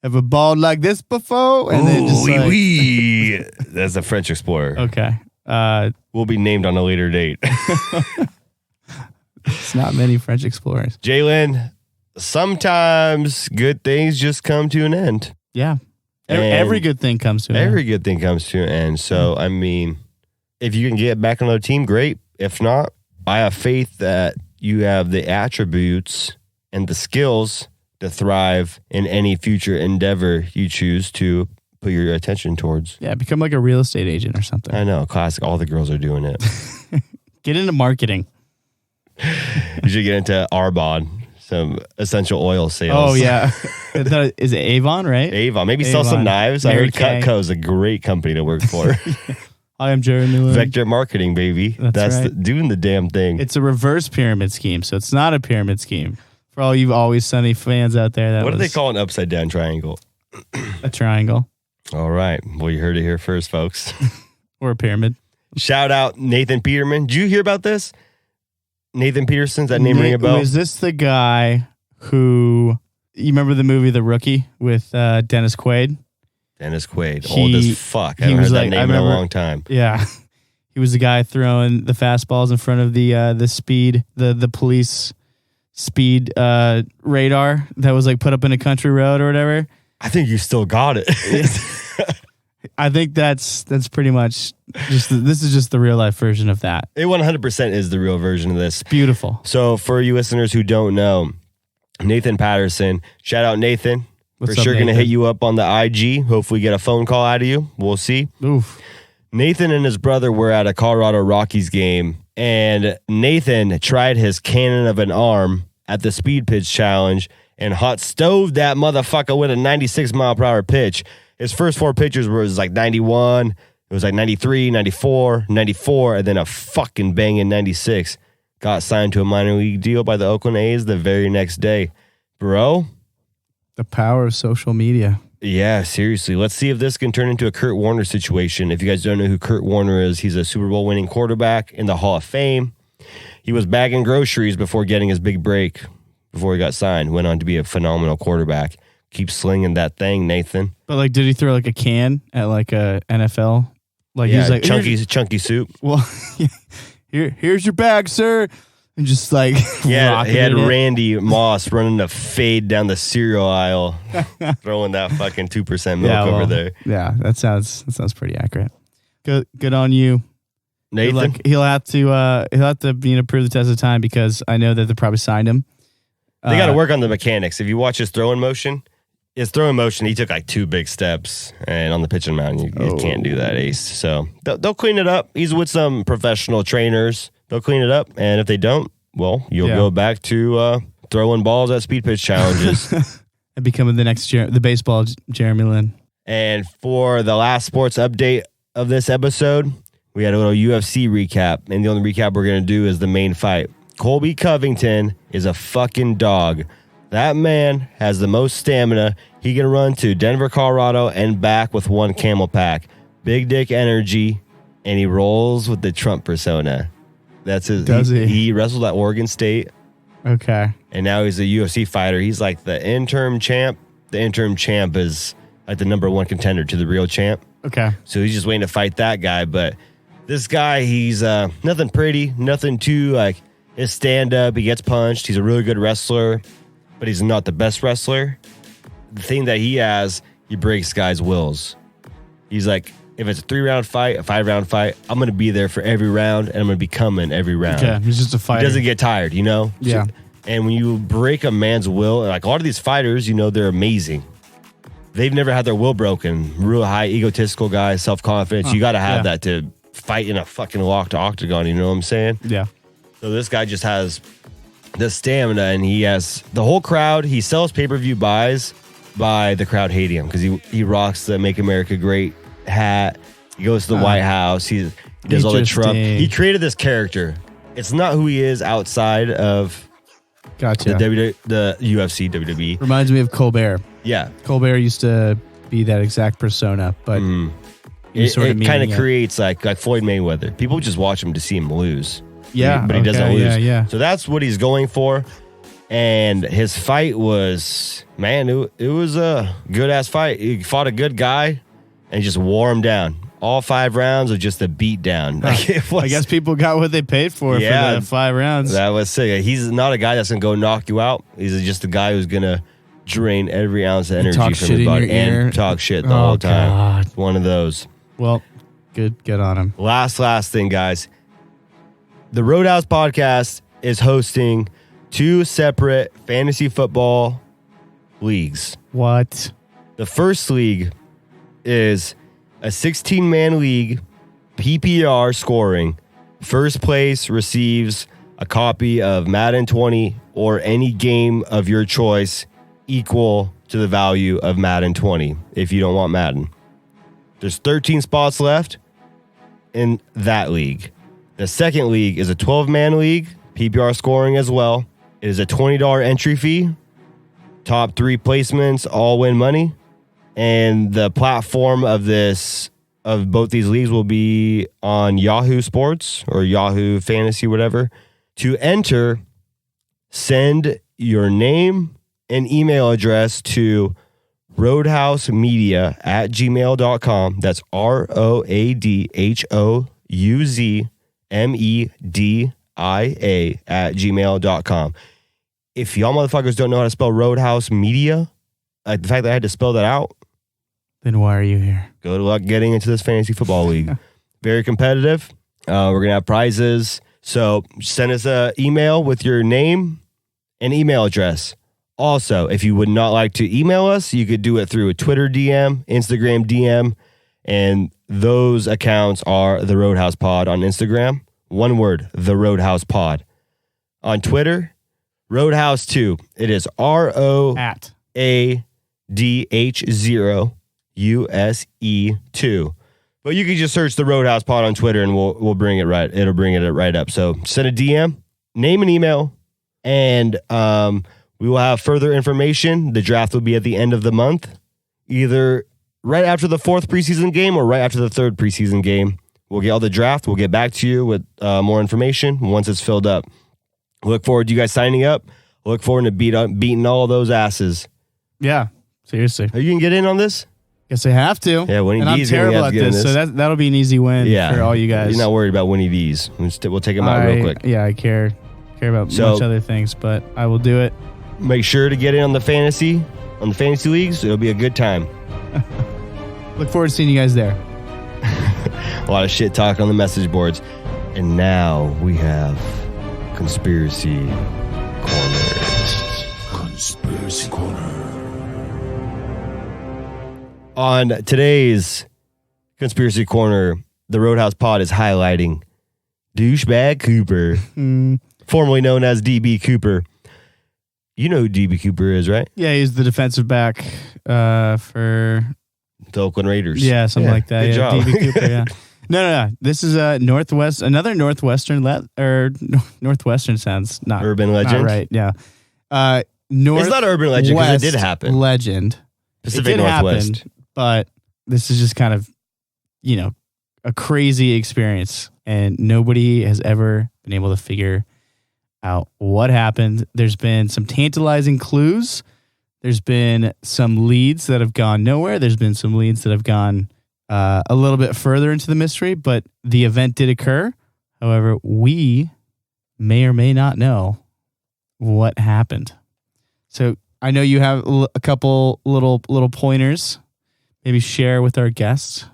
balled like this before? And then just like, oui. That's a French explorer. okay, Will be named on a later date. it's not many French explorers. Jalen, sometimes good things just come to an end. Yeah, And every good thing comes to an Every end. good thing comes to an end. So, I mean, if you can get back on the team, great. If not, I have faith that you have the attributes and the skills to thrive in any future endeavor you choose to put your attention towards. Yeah, become like a real estate agent or something. I know, classic. All the girls are doing it. Get into marketing. You should get into Arbonne, some essential oil sales. Oh yeah, is it Avon, right? Avon. Maybe sell Avon. some knives. I Mary heard Kay. Cutco is a great company to work for. I am Jerry Miller. Vector marketing, baby. That's right. Doing the damn thing. It's a reverse pyramid scheme, so it's not a pyramid scheme. For all you Always Sunny fans out there, that What do was they call an upside down triangle? a triangle All right. Well, you heard it here first, folks. or a pyramid. Shout out Nathan Peterman. Did you hear about this? Nathan Peterson's that name ring a bell? Is this the guy who you remember the movie The Rookie with Dennis Quaid? Dennis Quaid. Old as fuck. I haven't heard that name in a long time. Yeah, he was the guy throwing the fastballs in front of the police speed radar that was like put up in a country road or whatever. I think you still got it. I think that's pretty much this is just the real life version of that. It 100% is the real version of this. Beautiful. So for you listeners who don't know, Nathan Patterson, shout out Nathan. What's For up, sure going to Nathan? hit you up on the IG. Hopefully get a phone call out of you. We'll see. Oof. Nathan and his brother were at a Colorado Rockies game, and Nathan tried his cannon of an arm at the speed pitch challenge and hot stoved that motherfucker with a 96 mile per hour pitch. His first four pitches was like 91, it was like 93, 94, 94, and then a fucking banging 96. Got signed to a minor league deal by the Oakland A's the very next day. Bro, The power of social media. yeah, seriously. Let's see if this can turn into a Kurt Warner situation. If you guys don't know who Kurt Warner is, he's a Super Bowl winning quarterback in the Hall of Fame. He was bagging groceries before getting his big break, before he got signed. Went on to be a phenomenal quarterback. Keep slinging that thing, Nathan. But like, did he throw like a can at like a NFL? Like Yeah, he's like chunky soup. Well, here's your bag, sir, and just like Yeah, he had rocketed it. Randy Moss running a fade down the cereal aisle, throwing that fucking 2% milk over there. Yeah, that sounds pretty accurate. Good on you. Good Nathan, luck. He'll have to prove the test of time because I know that they probably signed him. they got to work on the mechanics. If you watch his throwing motion, he took like two big steps, and on the pitching mound, you can't do that, Ace. So they'll clean it up. He's with some professional trainers. They'll clean it up, and if they don't, well, you'll go back to throwing balls at speed pitch challenges. And becoming the next the baseball Jeremy Lin. And for the last sports update of this episode, we had a little UFC recap, and the only recap we're going to do is the main fight. Colby Covington is a fucking dog. That man has the most stamina. He can run to Denver, Colorado, and back with one camel pack. Big dick energy, and he rolls with the Trump persona. That's his. Does he? He wrestled at Oregon State, Okay. and now he's a UFC fighter. He's like the interim champ. The interim champ is like the number one contender to the real champ. Okay. So he's just waiting to fight that guy. But this guy, he's nothing pretty, nothing too like his stand up. He gets punched. He's a really good wrestler, but he's not the best wrestler. the thing that he has, he breaks guys' wills. He's like, if it's a 3-round fight, a 5-round fight, I'm going to be there for every round, and I'm going to be coming every round. Okay, he's just a fighter. He doesn't get tired, you know? Yeah. And when you break a man's will, like a lot of these fighters, you know, they're amazing. They've never had their will broken. Real high egotistical guys, self-confidence. You got to have that to fight in a fucking locked octagon, you know what I'm saying? Yeah. So this guy just has the stamina, and he has the whole crowd. He sells pay-per-view buys by the crowd hating him because he rocks the Make America Great hat. He goes to the White House. He does all the Trump. He created this character. It's not who he is outside of the UFC, WWE. Reminds me of Colbert. Yeah. Colbert used to be that exact persona, but it kind of creates like Floyd Mayweather. People just watch him to see him lose. Yeah. But he doesn't lose. Yeah. So that's what he's going for. And his fight was, man, it was a good-ass fight. He fought a good guy and just wore him down. All 5 rounds of just a beat down. Like I guess people got what they paid for that 5 rounds. That was sick. He's not a guy that's going to go knock you out. He's just a guy who's going to drain every ounce of energy from his body and talk shit the whole time. God. One of those. Well, good on him. Last thing, guys. The Roadhouse Podcast is hosting 2 separate fantasy football leagues. What? The first league is a 16-man league, PPR scoring. First place receives a copy of Madden 20 or any game of your choice equal to the value of Madden 20 if you don't want Madden. There's 13 spots left in that league. The second league is a 12-man league, PPR scoring as well. It is a $20 entry fee. Top 3 placements all win money. And the platform of both these leagues will be on Yahoo Sports or Yahoo Fantasy, whatever. To enter, send your name and email address to roadhousemedia@gmail.com. That's roadhousemedia@gmail.com. If y'all motherfuckers don't know how to spell Roadhouse Media, like the fact that I had to spell that out, then why are you here? Good luck getting into this fantasy football league. Very competitive. We're going to have prizes. So send us an email with your name and email address. Also, if you would not like to email us, you could do it through a Twitter DM, Instagram DM, and those accounts are The Roadhouse Pod on Instagram. One word, The Roadhouse Pod. On Twitter, Roadhouse2. It is ROADH0USE2. But you can just search The Roadhouse Pod on Twitter and we'll bring it right. It'll bring it right up. So send a DM, name and email, and we will have further information. The draft will be at the end of the month, either right after the 4th preseason game or right after the 3rd preseason game. We'll get all the draft. We'll get back to you with more information once it's filled up. Look forward to you guys signing up. Look forward to beating all of those asses. Yeah, seriously. Are you going to get in on this? Guess I have to. Yeah, Winnie and D's I'm terrible at this. So that'll be an easy win for all you guys. You're not worried about Winnie D's. We'll take them out real quick. Yeah, I care about much other things, but I will do it. Make sure to get in on the fantasy leagues. It'll be a good time. Look forward to seeing you guys there. A lot of shit talk on the message boards. And now we have Conspiracy Corner. Conspiracy Corner. On today's Conspiracy Corner, the Roadhouse Pod is highlighting Douchebag Cooper, formerly known as DB Cooper. You know who DB Cooper is, right? Yeah, he's the defensive back for the Oakland Raiders. Yeah, something like that. Good job. DB Cooper, yeah. No. This is another Northwestern sounds not urban legend. Not right, yeah. It's not urban legend because it did happen. Legend. Pacific Northwest. Happen, but this is just kind of, a crazy experience, and nobody has ever been able to figure out what happened. There's been some tantalizing clues. There's been some leads that have gone nowhere. There's been some leads that have gone a little bit further into the mystery, but the event did occur. However, we may or may not know what happened. So I know you have a couple little pointers. Maybe share with our guests.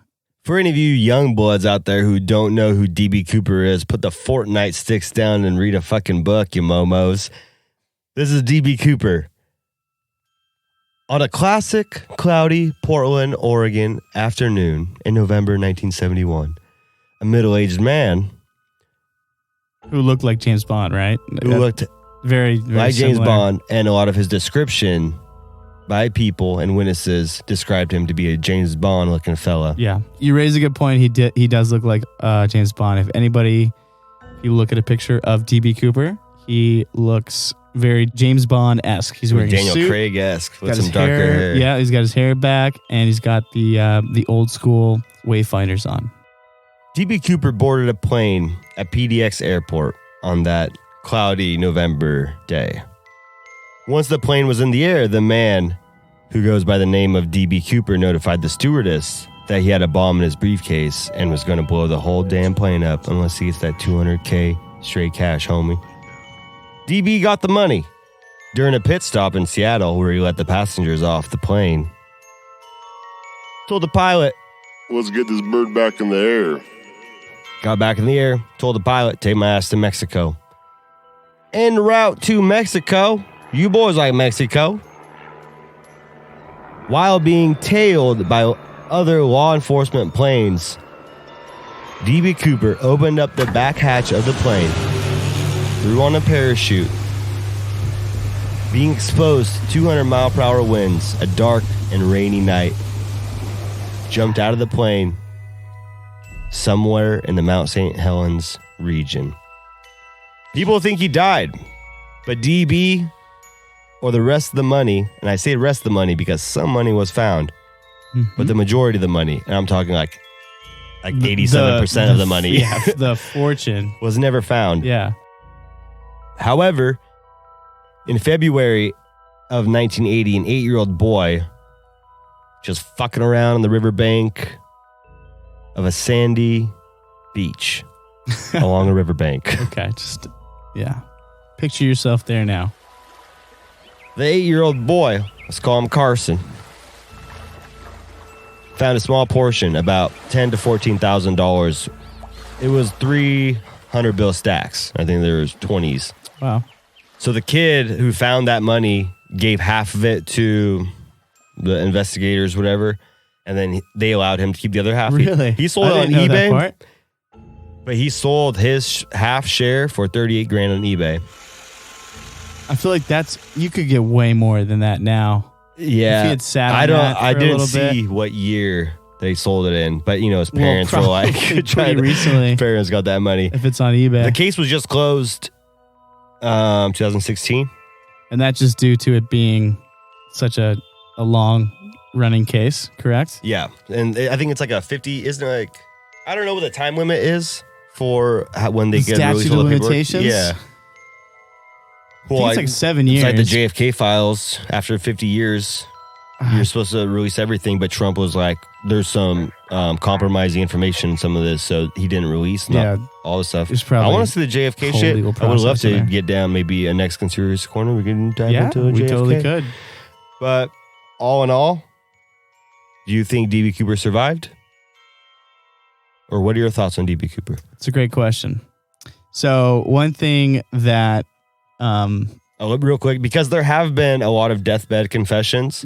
For any of you young bloods out there who don't know who DB Cooper is, put the Fortnite sticks down and read a fucking book, you momos. This is DB Cooper. On a classic, cloudy Portland, Oregon afternoon in November 1971, a middle-aged man who looked like James Bond, right? who looked very like James similar. Bond, and a lot of his description by people and witnesses described him to be a James Bond looking fella. Yeah, you raise a good point. He does look like James Bond. If you look at a picture of DB Cooper, he looks very James Bond-esque. He's wearing Daniel a suit, Craig-esque with got some his darker hair. Yeah, he's got his hair back, and he's got the old school Wayfinders on. DB Cooper boarded a plane at PDX Airport on that cloudy November day. Once the plane was in the air, the man who goes by the name of DB Cooper notified the stewardess that he had a bomb in his briefcase and was going to blow the whole damn plane up unless he gets that $200K straight cash, homie. DB got the money during a pit stop in Seattle where he let the passengers off the plane. Told the pilot, Let's get this bird back in the air. got back in the air, told the pilot, take my ass to Mexico. En route to Mexico, you boys like Mexico. While being tailed by other law enforcement planes, DB Cooper opened up the back hatch of the plane, threw on a parachute, being exposed to 200 mile per hour winds, a dark and rainy night, jumped out of the plane somewhere in the Mount St. Helens region. People think he died, but DB, or the rest of the money, and I say rest of the money because some money was found, but the majority of the money, and I'm talking like 87% of the money, Yeah, the fortune. was never found. Yeah. However, in February of 1980, an 8-year-old boy just fucking around on the riverbank of a sandy beach along a riverbank. Okay, yeah. Picture yourself there now. The 8-year-old boy, let's call him Carson, found a small portion, about $10,000 to $14,000. It was 300 bill stacks. I think there was 20s. Wow. So the kid who found that money gave half of it to the investigators, whatever, and then they allowed him to keep the other half. Really? He sold it on eBay, but he sold his half share for $38,000 on eBay. I feel like you could get way more than that now. Yeah, if he had sat on I for a didn't little see bit. what year they sold it in, but his parents were like, pretty recently. His parents got that money. If it's on eBay. The case was just closed, 2016, and that's just due to it being such a long running case, correct? Yeah, and I think it's like a 50. Isn't it like, I don't know what the time limit is for when they get released statute all of the paperwork. limitations? Yeah. I think it's like 7 years. It's like the JFK files. After 50 years, you're supposed to release everything, but Trump was like, there's some compromising information in some of this, so he didn't release all the stuff. It's probably I want to see the JFK whole shit. legal I would love process in to there. get down maybe a next Conspiracy Corner. We can dive into a JFK. we totally could. But all in all, do you think DB Cooper survived? Or what are your thoughts on DB Cooper? It's a great question. So one thing that Real quick, because there have been a lot of deathbed confessions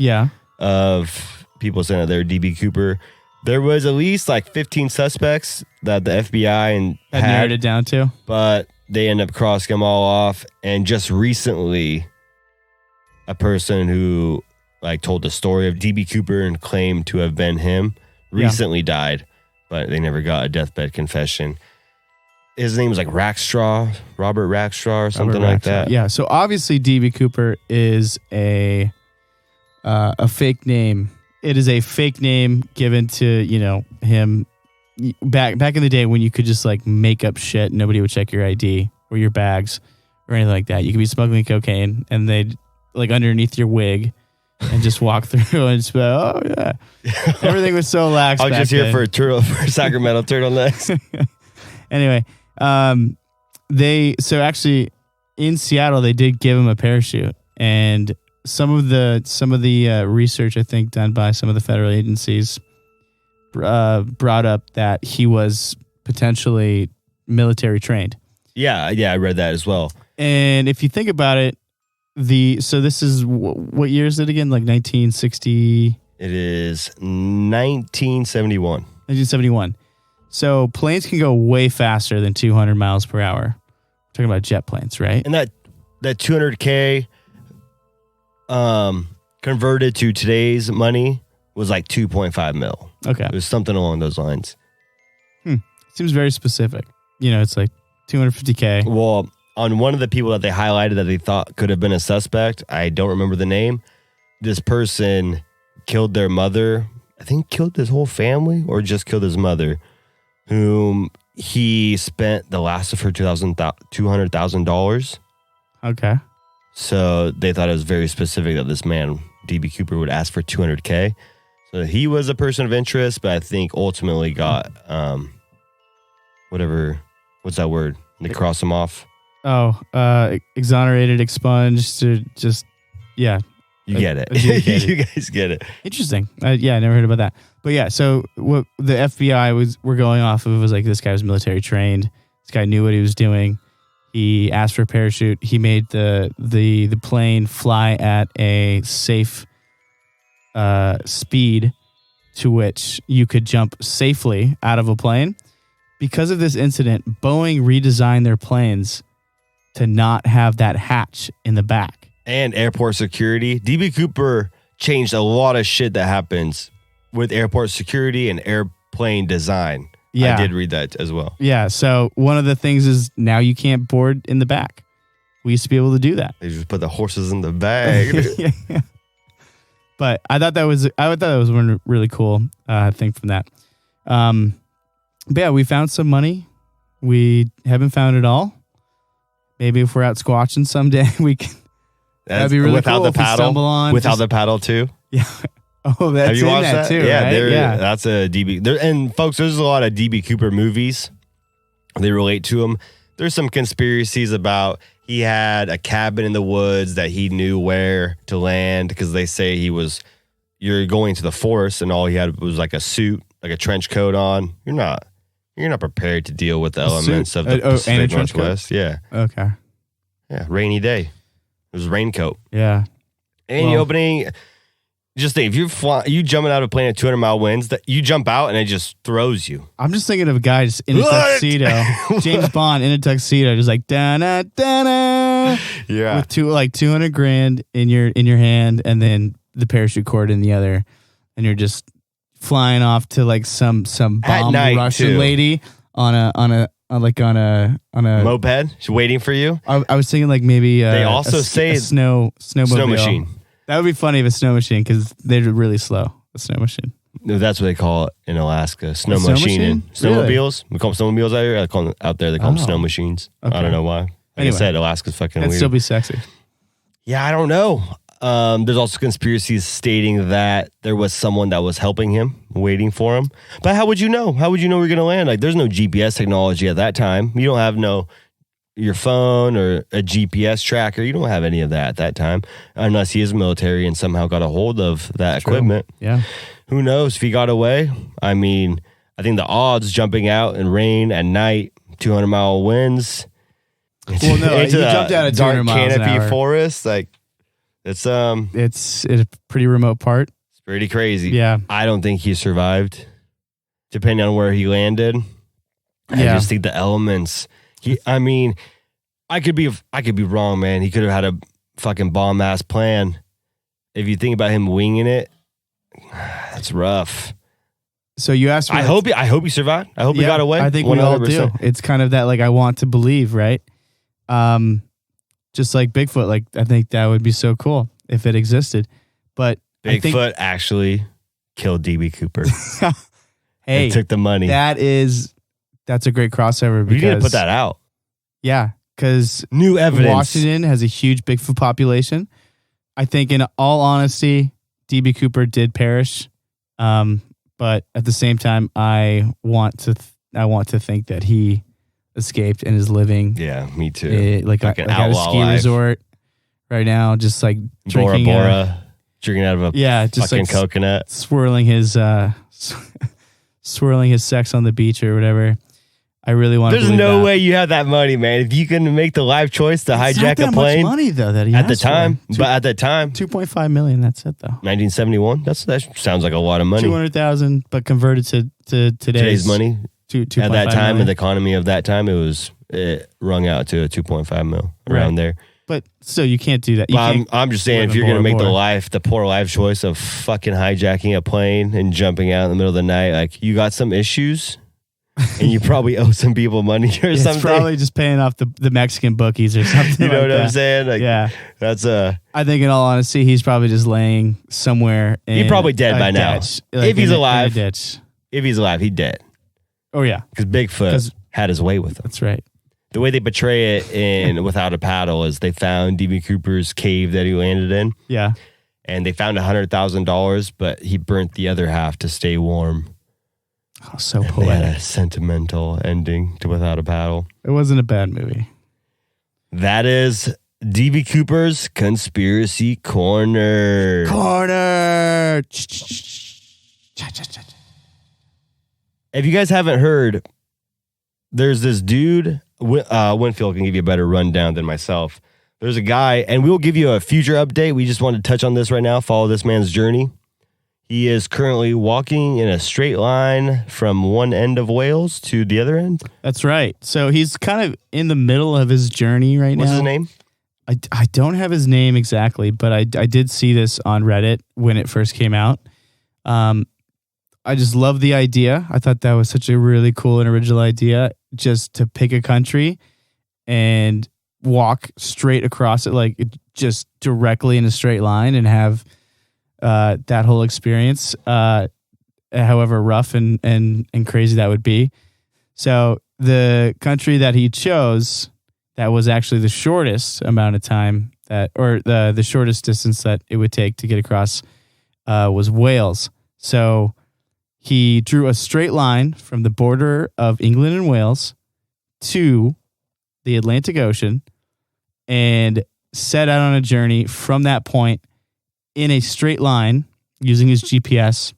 of people saying that they're DB Cooper. There was at least like 15 suspects that the FBI had narrowed it down to, but they end up crossing them all off. And just recently, a person who told the story of DB Cooper and claimed to have been him recently died, but they never got a deathbed confession. His name was Robert Rackstraw or something like that. Yeah. So obviously DB Cooper is a fake name. It is a fake name given to, him back in the day when you could just make up shit. Nobody would check your ID or your bags or anything like that. You could be smuggling cocaine and they'd underneath your wig and just walk through and just be like, oh yeah. Everything was so lax. I was just here for Sacramento turtlenecks. Anyway, actually in Seattle they did give him a parachute, and some of the research I think done by some of the federal agencies brought up that he was potentially military trained. Yeah, I read that as well. And if you think about it, so this is what year is it again? Like 1960. It is 1971. 1971. So planes can go way faster than 200 miles per hour. We're talking about jet planes, right? And that 200K converted to today's money was like 2.5 mil. Okay. It was something along those lines. Seems very specific. It's like 250K. Well, on one of the people that they highlighted that they thought could have been a suspect, I don't remember the name. This person killed their mother. I think killed his whole family or just killed his mother, whom he spent the last of her $200,000. Okay. So they thought it was very specific that this man, DB Cooper, would ask for 200K. So he was a person of interest, but I think ultimately got what's that word? They cross him off. Oh, exonerated, expunged, or just, yeah. You get it. You guys get it. Interesting. Yeah, I never heard about that. But yeah, so what the FBI were going off of was like, this guy was military trained. This guy knew what he was doing. He asked for a parachute. He made the plane fly at a safe speed to which you could jump safely out of a plane. Because of this incident, Boeing redesigned their planes to not have that hatch in the back. And airport security. DB Cooper changed a lot of shit that happens with airport security and airplane design. Yeah. I did read that as well. Yeah, so one of the things is now you can't board in the back. We used to be able to do that. They just put the horses in the bag. Yeah. But I thought that was one really cool thing from that. But yeah, we found some money. We haven't found it all. Maybe if we're out squatching someday, we can. That'd be really without cool the if we paddle. stumble on. Without the paddle too. Yeah. Oh, that's Have you in watched that too, Yeah, right? Yeah. That's a DB. And folks, there's a lot of DB Cooper movies. They relate to him. There's some conspiracies about he had a cabin in the woods that he knew where to land because they say you're going to the forest and all he had was like a suit, like a trench coat on. You're not prepared to deal with the elements of the Pacific Northwest. Yeah. Okay. Yeah. Rainy day. It was a raincoat. Yeah. And you opening. Just think, if you jumping out of a plane at 200-mile winds, that you jump out and it just throws you. I'm just thinking of a guy just in a tuxedo, James Bond in a tuxedo, just like da-na, da-na, yeah, with $200,000 in your hand, and then the parachute cord in the other, and you're just flying off to like some bomb Russian too. lady on a moped. She's waiting for you. I was thinking like maybe they also say a snow machine. That would be funny if a snow machine, because they're really slow. A snow machine. No, that's what they call it in Alaska. Snow snow machine. machine? Snowmobiles. We call them snowmobiles out here. I call them out there. They call them snow machines. Okay. I don't know why. Like Anyway. I said, Alaska's fucking That'd weird. still be sexy. Yeah, I don't know. There's also conspiracies stating that there was someone that was helping him, waiting for him. But how would you know? How would you know we're going to land? Like, there's no GPS technology at that time. You don't have your phone or a GPS tracker. You don't have any of that at that time, unless he is military and somehow got a hold of that equipment. Yeah. Who knows if he got away? I mean, I think the odds jumping out in rain at night, 200-mile winds. Well, no, you jumped out at 200 dark miles an canopy hour. forest. Like, it's a pretty remote part. It's pretty crazy. Yeah. I don't think he survived, depending on where he landed. I Yeah. just think the elements. I could be wrong, man. He could have had a fucking bomb ass plan. If you think about him winging it, that's rough. So you asked me. I hope he survived. I hope he got away. I think we all do. It's kind of that, like, I want to believe, right? Just like Bigfoot, like, I think that would be so cool if it existed. But Bigfoot actually killed DB Cooper. Hey, and took the money. That's a great crossover. Because, You need to put that out. Yeah, because New evidence. Washington has a huge Bigfoot population. I think, in all honesty, DB Cooper did perish. But at the same time, I want to think that he escaped and is living. Yeah, me too. Like an at a outlaw ski life. resort, right now, just like Bora drinking. Bora. Drinking out of a just fucking like coconut. swirling his sex on the beach or whatever. I really want to. There's no way you have that money, man. If you can make the life choice to It's hijack not that a plane much money though that he at the asked for. time, but at the time, 2.5 million. That's it though. 1971. That sounds like a lot of money. 200,000, but converted to today's money. 2.5 At that time, million. in the economy of that time, it rung out to a 2.5 mil around there. But still, you can't do that. You But can't I'm just saying, live if in you're gonna make Bora the poor life choice of fucking hijacking a plane and jumping out in the middle of the night, like you got some issues, and you probably owe some people money or It's something. probably just paying off the Mexican bookies or something. You know like what I'm that. saying? Like, Yeah. that's I think, in all honesty, he's probably just laying somewhere. He's probably dead by now. If he's alive. Ditch. if he's alive, he's dead. Oh yeah, Because Bigfoot had his way with him. that's right. The way they portray it in Without a Paddle is they found D.B. Cooper's cave that he landed in, Yeah. and they found $100,000, but he burnt the other half to stay warm. Oh, so And they had poetic. a sentimental ending to Without a Paddle. It wasn't a bad movie. That is D.B. Cooper's Conspiracy Corner. Corner. If you guys haven't heard, there's this dude, Winfield can give you a better rundown than myself. There's a guy, and we will give you a future update. We just wanted to touch on this right now, follow this man's journey. He is currently walking in a straight line from one end of Wales to the other end. That's right. So he's kind of in the middle of his journey right What's now. his name? I don't have his name exactly, but I did see this on Reddit when it first came out. I just love the idea. I thought that was such a really cool and original idea, just to pick a country and walk straight across it, like just directly in a straight line, and have that whole experience, however rough and crazy that would be. So the country that he chose, that was actually the shortest amount of time the shortest distance that it would take to get across, was Wales. So he drew a straight line from the border of England and Wales to the Atlantic Ocean and set out on a journey from that point in a straight line using his GPS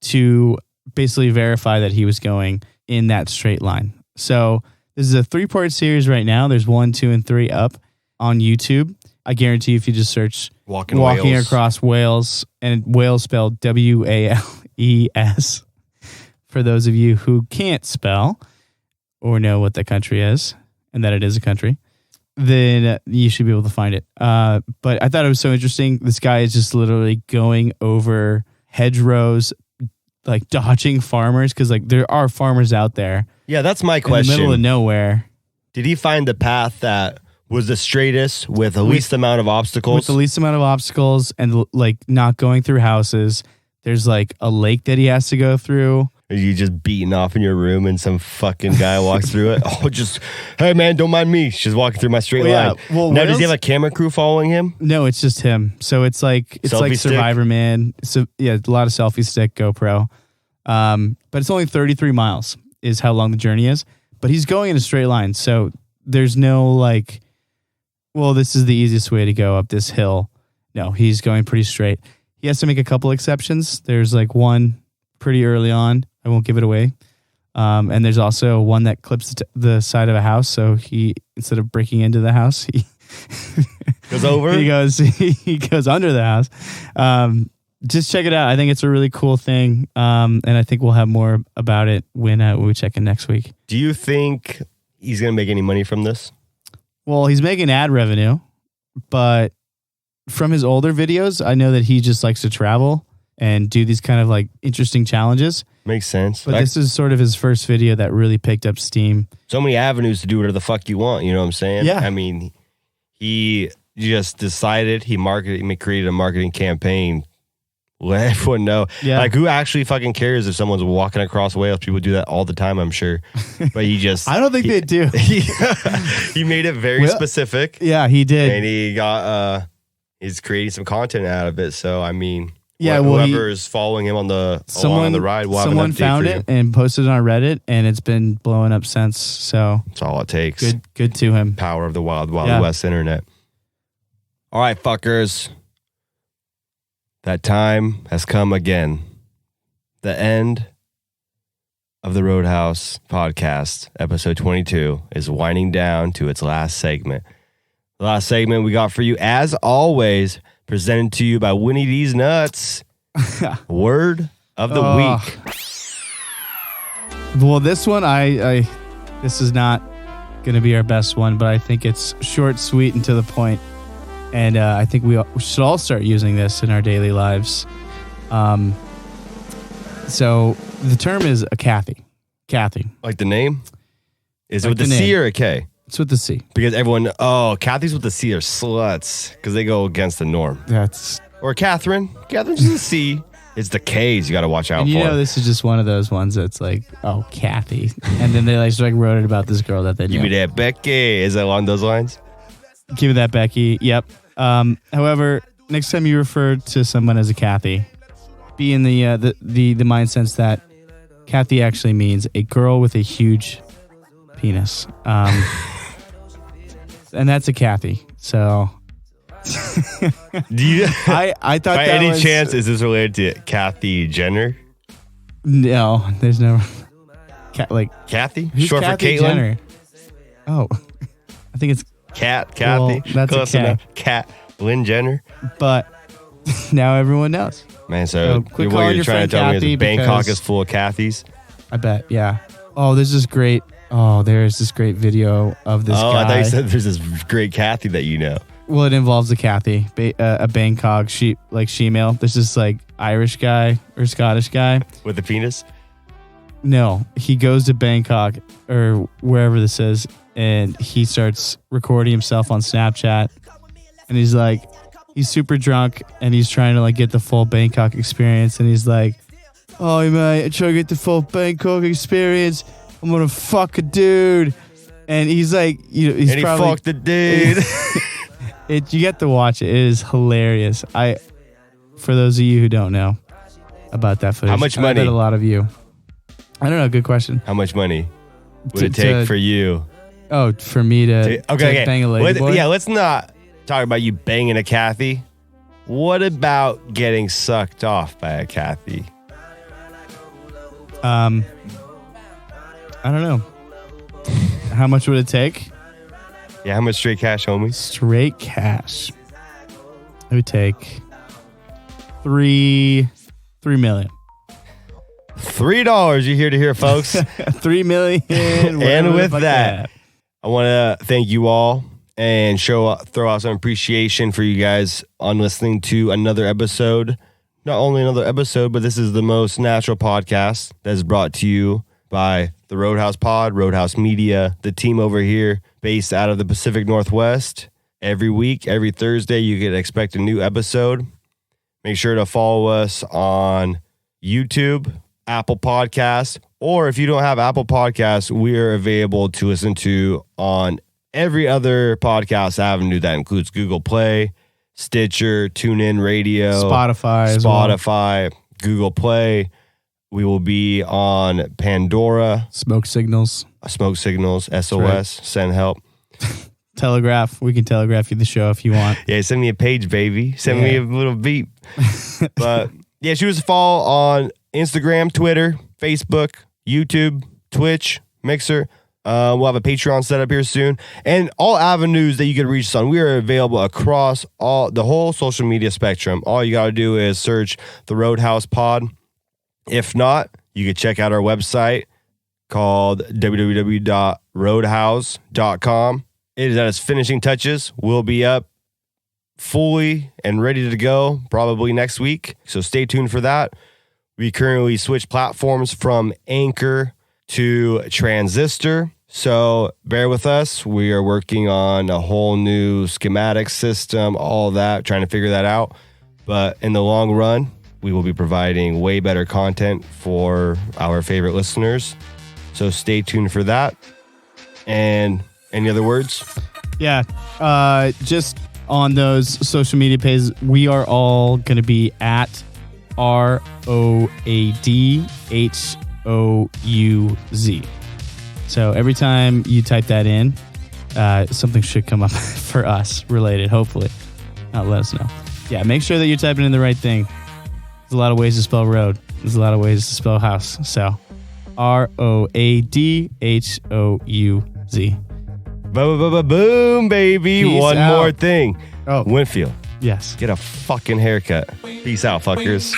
to basically verify that he was going in that straight line. So this is a 3-part series right now. There's 1, 2, and 3 up on YouTube. I guarantee if you just search walking Wales. across Wales, and Wales spelled WALES, for those of you who can't spell or know what the country is and that it is a country, then you should be able to find it. But I thought it was so interesting. This guy is just literally going over hedgerows, like dodging farmers, because like there are farmers out there Yeah, that's my in the question. middle of nowhere Did he find the path that was the straightest with the least amount of obstacles? with the least amount of obstacles and like not going through houses. There's like a lake that he has to go through. Are you just beating off in your room and some fucking guy walks through it? Oh, hey man, don't mind me. She's walking through my straight Well, yeah. line. Well, now, does he Wales- have a camera crew following him? No, it's just him. So it's like Selfie stick? Survivor Man. So yeah, a lot of selfie stick, GoPro. But it's only 33 miles is how long the journey is. But he's going in a straight line. So there's no like, well, this is the easiest way to go up this hill. No, he's going pretty straight. He has to make a couple exceptions. There's like one pretty early on. I won't give it away. And there's also one that clips the side of a house. So he, instead of breaking into the house, he Goes over? he goes under the house. Just check it out. I think it's a really cool thing. And I think we'll have more about it when we check in next week. Do you think he's going to make any money from this? Well, he's making ad revenue, but from his older videos, I know that he just likes to travel and do these kind of like interesting challenges. Makes sense. But this is sort of his first video that really picked up steam. So many avenues to do whatever the fuck you want. You know what I'm saying? Yeah. I mean, he just decided he created a marketing campaign. Let everyone know. Yeah. Like, who actually fucking cares if someone's walking across Wales? People do that all the time, I'm sure. But he just... I don't think they do. He made it very specific. Yeah, he did. And he got... he's creating some content out of it. So, I mean... Yeah, well, whoever is following him on the along on the ride will have an someone update found for you. it and posted it on Reddit, and it's been blowing up since. So That's all it takes. good to him. Power of the Wild Yeah. West internet. All right, fuckers. That time has come again. The end of the Roadhouse podcast, episode 22, is winding down to its last segment. The last segment we got for you, as always, presented to you by Winnie D's Nuts. Word of the week. Well, this one, this is not going to be our best one, but I think it's short, sweet, and to the point. And I think we should all start using this in our daily lives. So the term is a Kathy. Kathy. Like the name? Is it Like with the C or a K? It's with the C. Because everyone, Kathy's with the C are sluts because they go against the norm. That's... Or Catherine. Catherine's with the C. It's the K's you got to watch out and for. you know, this is just one of those ones that's like, oh, Kathy. And then they wrote it about this girl that they knew. Give me that Becky. Is that along those lines? Give me that Becky. Yep. However, next time you refer to someone as a Kathy, be in the mind sense that Kathy actually means a girl with a huge penis. And that's a Kathy. So Do you, I thought by that any was, chance is this related to Kathy Jenner? No, there's no Kathy? who's Short Kathy for Caitlyn? Jenner? Oh, I think it's Kathy. Well, that's Close a K. enough. Lynn Jenner. but now everyone knows. Man, so quit what calling you're your trying to friend tell me Kathy is Bangkok because- is full of Kathys? I bet, yeah. Oh, there's this great video of this guy. I thought you said there's this great Kathy that you know. Well, it involves a Kathy, a Bangkok she-male. There's this Irish guy or Scottish guy. With the penis? No, he goes to Bangkok or wherever this is, and he starts recording himself on Snapchat. And he's super drunk, and he's trying to get the full Bangkok experience. And he's like, "Oh mate, I'm trying to get the full Bangkok experience. I'm gonna fuck a dude." And he's like, he's And he probably fucked the dude. You get to watch it. It is hilarious. For those of you who don't know about that footage, How much I money? bet a lot of you. I don't know. Good question. How much money would To- it take to- for you? Oh, for me to bang a lady boy? Let's not talk about you banging a Kathy. What about getting sucked off by a Kathy? I don't know. How much would it take? Yeah, how much straight cash, homie? Straight cash. It would take $3 million. $3. You hear to hear, folks. $3 million. And with that, I want to thank you all and throw out some appreciation for you guys on listening to another episode. Not only another episode, but this is the most natural podcast that is brought to you by the TheRoadHouzPod, Roadhouse Media, the team over here based out of the Pacific Northwest. Every week, every Thursday, you can expect a new episode. Make sure to follow us on YouTube, Apple Podcasts, or if you don't have Apple Podcasts, we are available to listen to on every other podcast avenue. That includes Google Play, Stitcher, TuneIn Radio, Spotify, Google Play. We will be on Pandora, Smoke Signals, SOS, right. Send Help. Telegraph. We can telegraph you the show if you want. Yeah, send me a page, baby. Send me a little beep. But yeah, shoot us a follow on Instagram, Twitter, Facebook, YouTube, Twitch, Mixer. We'll have a Patreon set up here soon. And all avenues that you can reach us on, we are available across the whole social media spectrum. All you got to do is search The Roadhouse Pod. If not, you can check out our website called www.roadhouse.com. It is at its finishing touches. We'll be up fully and ready to go probably next week. So stay tuned for that. We currently switch platforms from Anchor to Transistor. So bear with us. We are working on a whole new schematic system, all that, trying to figure that out. But in the long run, we will be providing way better content for our favorite listeners. So stay tuned for that. And any other words? Yeah. Just on those social media pages, we are all going to be at ROADHOUZ. So every time you type that in, something should come up for us related, hopefully. let us know. Yeah, make sure that you're typing in the right thing. There's a lot of ways to spell road. There's a lot of ways to spell house. So, ROADHOUZ. Boom, baby. Peace One out. more thing. Oh. Winfield, Yes. get a fucking haircut. Peace out, fuckers.